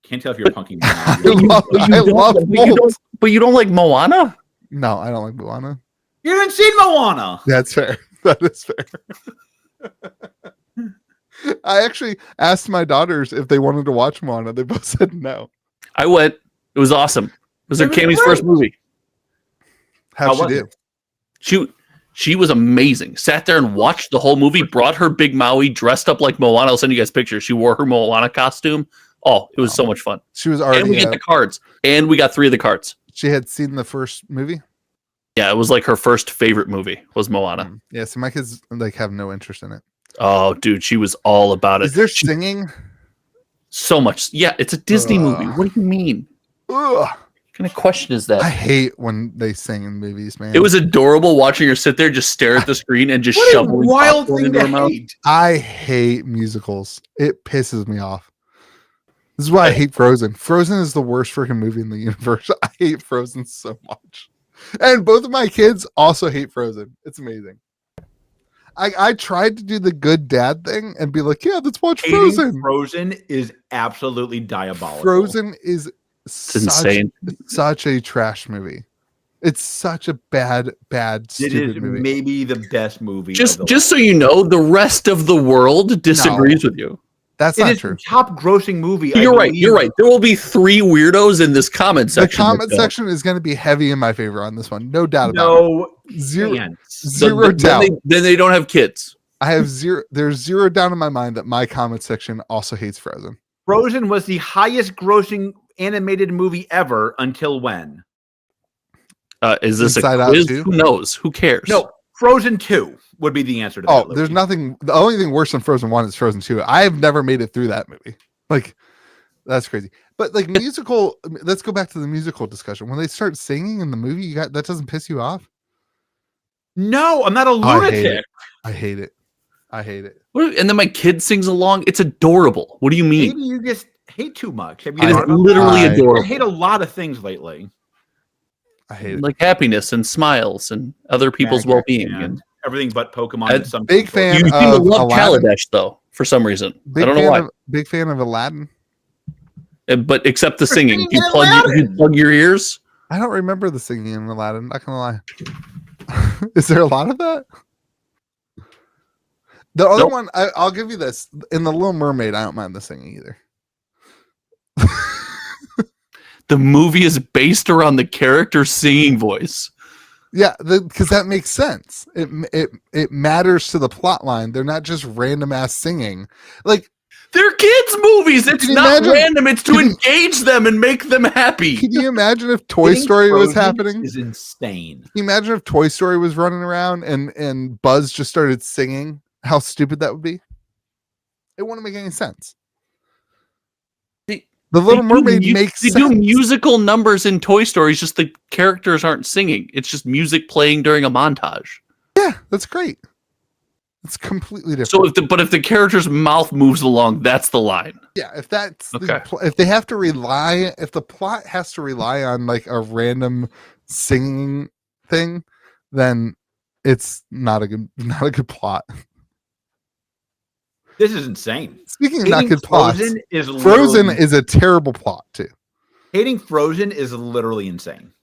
B: Can't tell if you're punking.
A: I love Bolt.
C: But you don't like Moana?
A: No, I don't like Moana.
B: You haven't seen Moana.
A: That's fair. That is fair. I actually asked my daughters if they wanted to watch Moana. They both said no.
C: I went. It was awesome. It was Cammie's first movie.
A: How'd she do?
C: She was amazing. Sat there and watched the whole movie. Brought her big Maui, dressed up like Moana. I'll send you guys pictures. She wore her Moana costume. Oh, it was so much fun.
A: She was already.
C: And we get the cards. And we got 3 of the cards.
A: She had seen the first movie.
C: Yeah, it was like her first favorite movie was Moana.
A: Yeah, so my kids have no interest in it.
C: Oh, dude, she was all about it.
A: Is there singing?
C: So much. Yeah, it's a Disney movie. What do you mean?
A: Ugh.
C: What kind of question is that?
A: I hate when they sing in movies, man.
C: It was adorable watching her sit there, just stare at the screen and just shoveling
B: wild
C: popcorn
B: thing
C: into
B: to
C: her mouth.
B: hate.
A: I hate musicals. It pisses me off. This is why I hate Frozen. Frozen is the worst freaking movie in the universe. I hate Frozen so much. And both of my kids also hate Frozen. It's amazing. I tried to do the good dad thing and be like, yeah, let's watch Frozen.
B: Frozen is absolutely diabolical.
A: Frozen is
C: insane.
A: Such a trash movie. It's such a bad,
B: It
A: stupid
B: is
A: movie.
B: maybe the best movie.
C: Just so you know, the rest of the world disagrees with you.
A: That's
B: It
A: not
B: is
A: true.
B: the top grossing movie.
C: You're right. There will be 3 weirdos in this comment
A: The
C: section.
A: comment section is going to be heavy in my favor on this one. No doubt about it. Zero doubt.
C: Then they don't have kids.
A: I have zero. There's zero doubt in my mind that my comment section also hates Frozen.
B: Frozen was the highest grossing animated movie ever until when?
C: Is this
A: Inside
C: a
A: Out
C: quiz?
A: 2?
C: Who knows? Who cares?
B: No, Frozen 2 would be the answer to that.
A: Oh, there's nothing. The only thing worse than Frozen 1 is Frozen 2. I have never made it through that movie. Like, that's crazy. But like musical, let's go back to the musical discussion. When they start singing in the movie, that doesn't piss you off?
B: No, I'm not a lunatic.
A: I hate it.
C: And then my kid sings along. It's adorable. What do you mean?
B: Maybe you just hate too much. Have you
C: It is literally
B: I
C: adorable.
B: hate a lot of things lately.
A: I hate it.
C: Like happiness and smiles and other people's well-being and
B: everything but Pokemon.
A: Big fan.
C: You seem to love
A: Aladdin.
C: Kaladesh though, for some reason. I don't know why.
A: Big fan of Aladdin.
C: But except the singing. You plug your ears?
A: I don't remember the singing in Aladdin. Not gonna lie. Is there a lot of that? The other one, I'll give you this. In The Little Mermaid, I don't mind the singing either.
C: The movie is based around the character's singing voice.
A: Yeah, because that makes sense. It matters to the plot line. They're not just random ass singing. Like,
C: they're kids' movies. It's not random. It's to engage them and make them happy.
A: Can you imagine if Toy Story was happening?
B: Is insane.
A: Can you imagine if Toy Story was running around and Buzz just started singing? How stupid that would be. It wouldn't make any sense. The Little Mermaid makes sense.
C: They do musical numbers in Toy Story. It's just the characters aren't singing. It's just music playing during a montage.
A: Yeah, that's great. It's completely different.
C: So if the character's mouth moves along, that's the line.
A: Yeah, if that's
C: okay.
A: If they have to rely, if the plot has to rely on like a random singing thing, then it's not a good plot.
B: This is insane.
A: Speaking of not good plots,
B: Frozen
A: is a terrible plot too.
B: Hating Frozen is literally insane.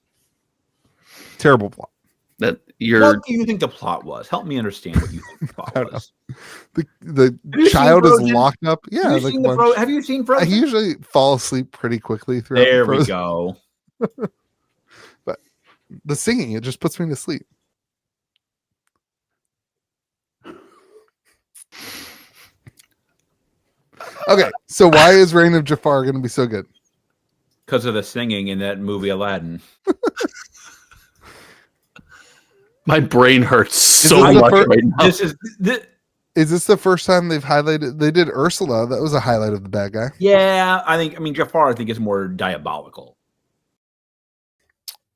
A: Terrible plot.
C: What
B: do you think the plot was? Help me understand what you think the plot was.
A: The child is locked up. Yeah.
B: Have you seen Frozen?
A: I usually fall asleep pretty quickly throughout.
B: There we go.
A: But the singing, it just puts me to sleep. Okay, so why is Reign of Jafar going to be so good?
B: Because of the singing in that movie Aladdin.
C: My brain hurts so much right now.
A: Is this the first time they've highlighted? They did Ursula. That was a highlight of the bad guy.
B: Yeah, I mean Jafar. I think is more diabolical.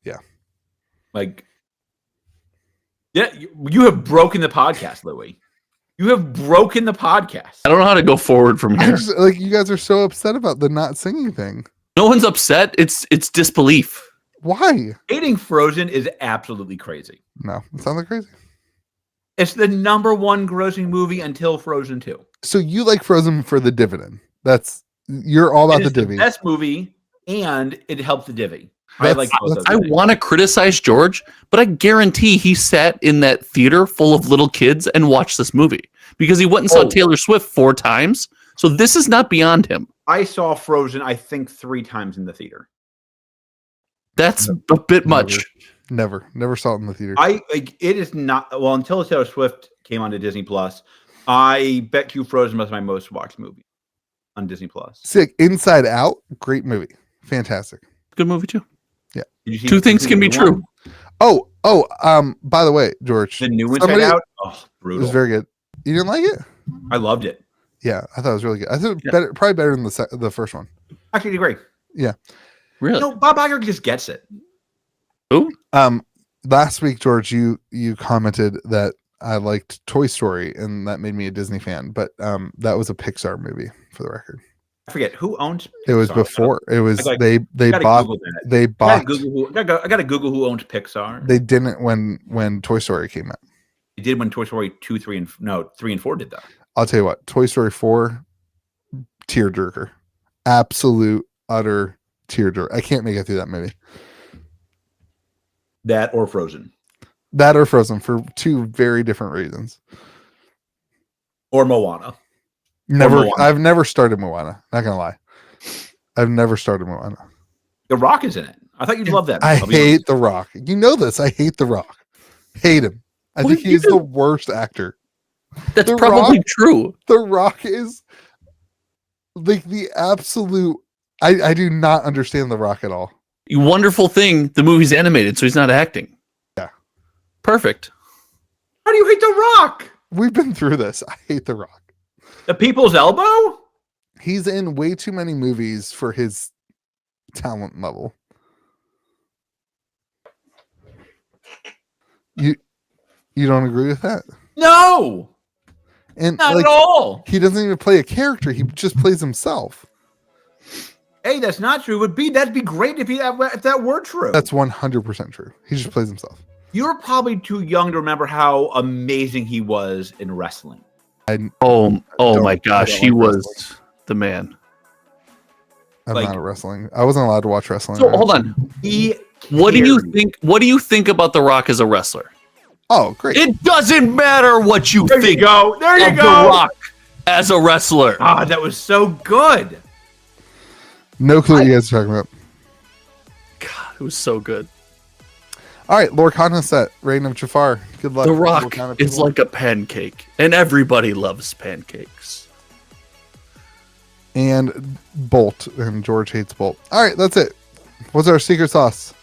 A: Yeah,
B: you have broken the podcast, Louis. You have broken the podcast.
C: I don't know how to go forward from here.
A: You guys are so upset about the not singing thing.
C: No one's upset. It's disbelief.
A: Why?
B: Hating Frozen is absolutely crazy.
A: No, it sounds like crazy.
B: It's the #1 grossing movie until Frozen 2.
A: So you like Frozen for the dividend. You're all about the divvy.
B: The best movie, and it helped the divvy.
C: I want to criticize George, but I guarantee he sat in that theater full of little kids and watched this movie because he went and saw Taylor Swift 4 times. So this is not beyond him.
B: I saw Frozen, I think, 3 times in the theater.
C: That's a bit much.
A: Never saw it in the theater.
B: It is not until Taylor Swift came onto Disney Plus. I bet you Frozen was my most watched movie on Disney Plus.
A: Sick. Inside Out, great movie, fantastic,
C: good movie too.
A: Yeah,
C: 2 things can be true.
A: By the way, George,
B: the new Inside Out, brutal.
A: It was very good. You didn't like it?
B: I loved it.
A: Yeah, I thought it was really good. I thought it probably better than the first one.
B: Actually, agree.
A: Yeah,
C: really.
B: No, Bob Iger just gets it.
C: Who?
A: Last week, George, you commented that I liked Toy Story, and that made me a Disney fan. But that was a Pixar movie, for the record.
B: I forget who owns Pixar.
A: It was before. It was they bought.
B: I gotta Google who owns Pixar.
A: They didn't when Toy Story came out.
B: They did when Toy Story 2, 3, and 3 and 4 did that.
A: I'll tell you what, Toy Story 4, tearjerker, absolute utter tearjerker. I can't make it through that movie.
B: That or Frozen.
A: That or Frozen for two very different reasons.
B: Or Moana.
A: I've never started Moana. Not gonna lie. I've never started Moana.
B: The Rock is in it. I thought you'd love that.
A: I hate The Rock. You know this. I hate The Rock. Hate him. I think he's the worst actor.
C: That's probably true.
A: The Rock is like the absolute. I do not understand The Rock at all.
C: Wonderful thing. The movie's animated, so he's not acting.
A: Yeah.
C: Perfect.
B: How do you hate The Rock?
A: We've been through this. I hate The Rock.
B: The People's Elbow?
A: He's in way too many movies for his talent level. You don't agree with that?
B: No.
A: And
B: not at all.
A: He doesn't even play a character. He just plays himself.
B: Hey, that's not true. That'd be great if that were true.
A: That's 100% true. He just plays himself.
B: You're probably too young to remember how amazing he was in wrestling.
C: Oh my gosh, he was the man.
A: I'm not at wrestling. I wasn't allowed to watch wrestling.
C: So hold on. What do you think? What do you think about The Rock as a wrestler?
A: Oh, great.
C: It doesn't matter what you think.
B: There you go. There you go.
C: The Rock as a wrestler.
B: Ah, that was so good.
A: No clue what you guys are talking about.
C: God, it was so good.
A: All right, Lorcana set, Reign of Jafar. Good luck.
C: The Rock is like a pancake, and everybody loves pancakes.
A: And Bolt, and George hates Bolt. All right, that's it. What's our secret sauce?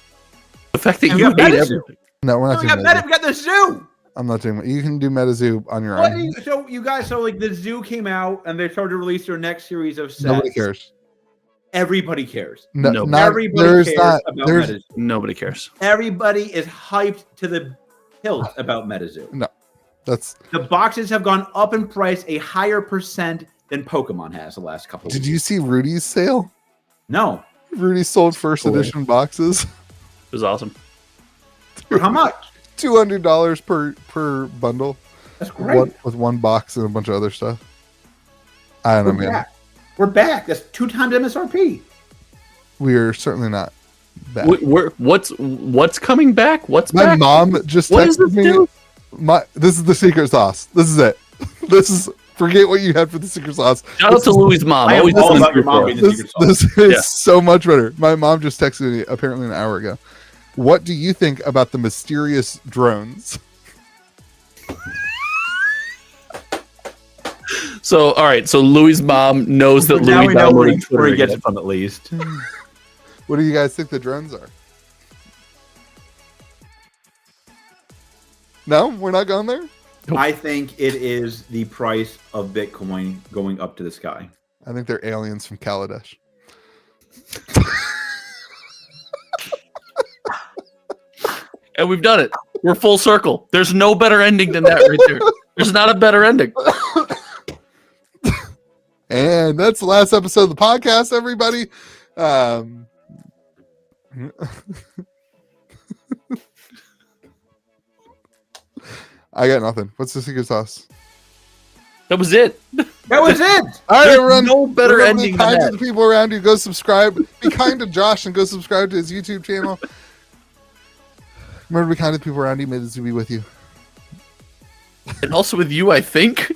C: The fact that you hate everything.
A: No, we're not doing that.
B: We got the zoo.
A: I'm not doing it. You can do MetaZoo on your own.
B: So the zoo came out, and they started to release their next series of sets.
A: Nobody cares.
B: Everybody cares.
A: No,
B: everybody cares about MetaZoo.
C: Nobody cares.
B: Everybody is hyped to the hilt about MetaZoo.
A: No,
B: the boxes have gone up in price a higher percent than Pokemon has the last couple.
A: Did you see Rudy's sale?
B: No.
A: Rudy sold first edition boxes.
C: It was awesome.
B: For how much?
A: $200 per bundle.
B: That's great.
A: With one box and a bunch of other stuff. I don't know, man.
B: We're back. That's 2 times MSRP.
A: We are certainly not back.
C: What's coming back? What's
A: my
C: back?
A: mom just texted me. This is the secret sauce. This is it. Forget what you had for the secret sauce.
C: Shout out to Louis' mom.
B: I always all about your mom being the secret sauce.
A: This is so much better. My mom just texted me apparently an hour ago. What do you think about the mysterious drones?
C: So, all right. So Louis' mom knows that
B: now
C: Louis
B: we know where he
C: Twitter
B: gets it from at least.
A: What do you guys think the drones are? No, we're not going there?
B: I think it is the price of Bitcoin going up to the sky.
A: I think they're aliens from Kaladesh.
C: And we've done it. We're full circle. There's no better ending than that right there. There's not a better ending.
A: And that's the last episode of the podcast, everybody. I got nothing. What's the secret sauce?
C: That was it.
B: That was it.
A: All right, everyone.
C: No better ending
A: Be
C: than
A: kind
C: that.
A: to the people around you. Go subscribe. Be kind to Josh and go subscribe to his YouTube channel. Remember to be kind to the people around you. May the zoo be with you.
C: And also with you, I think.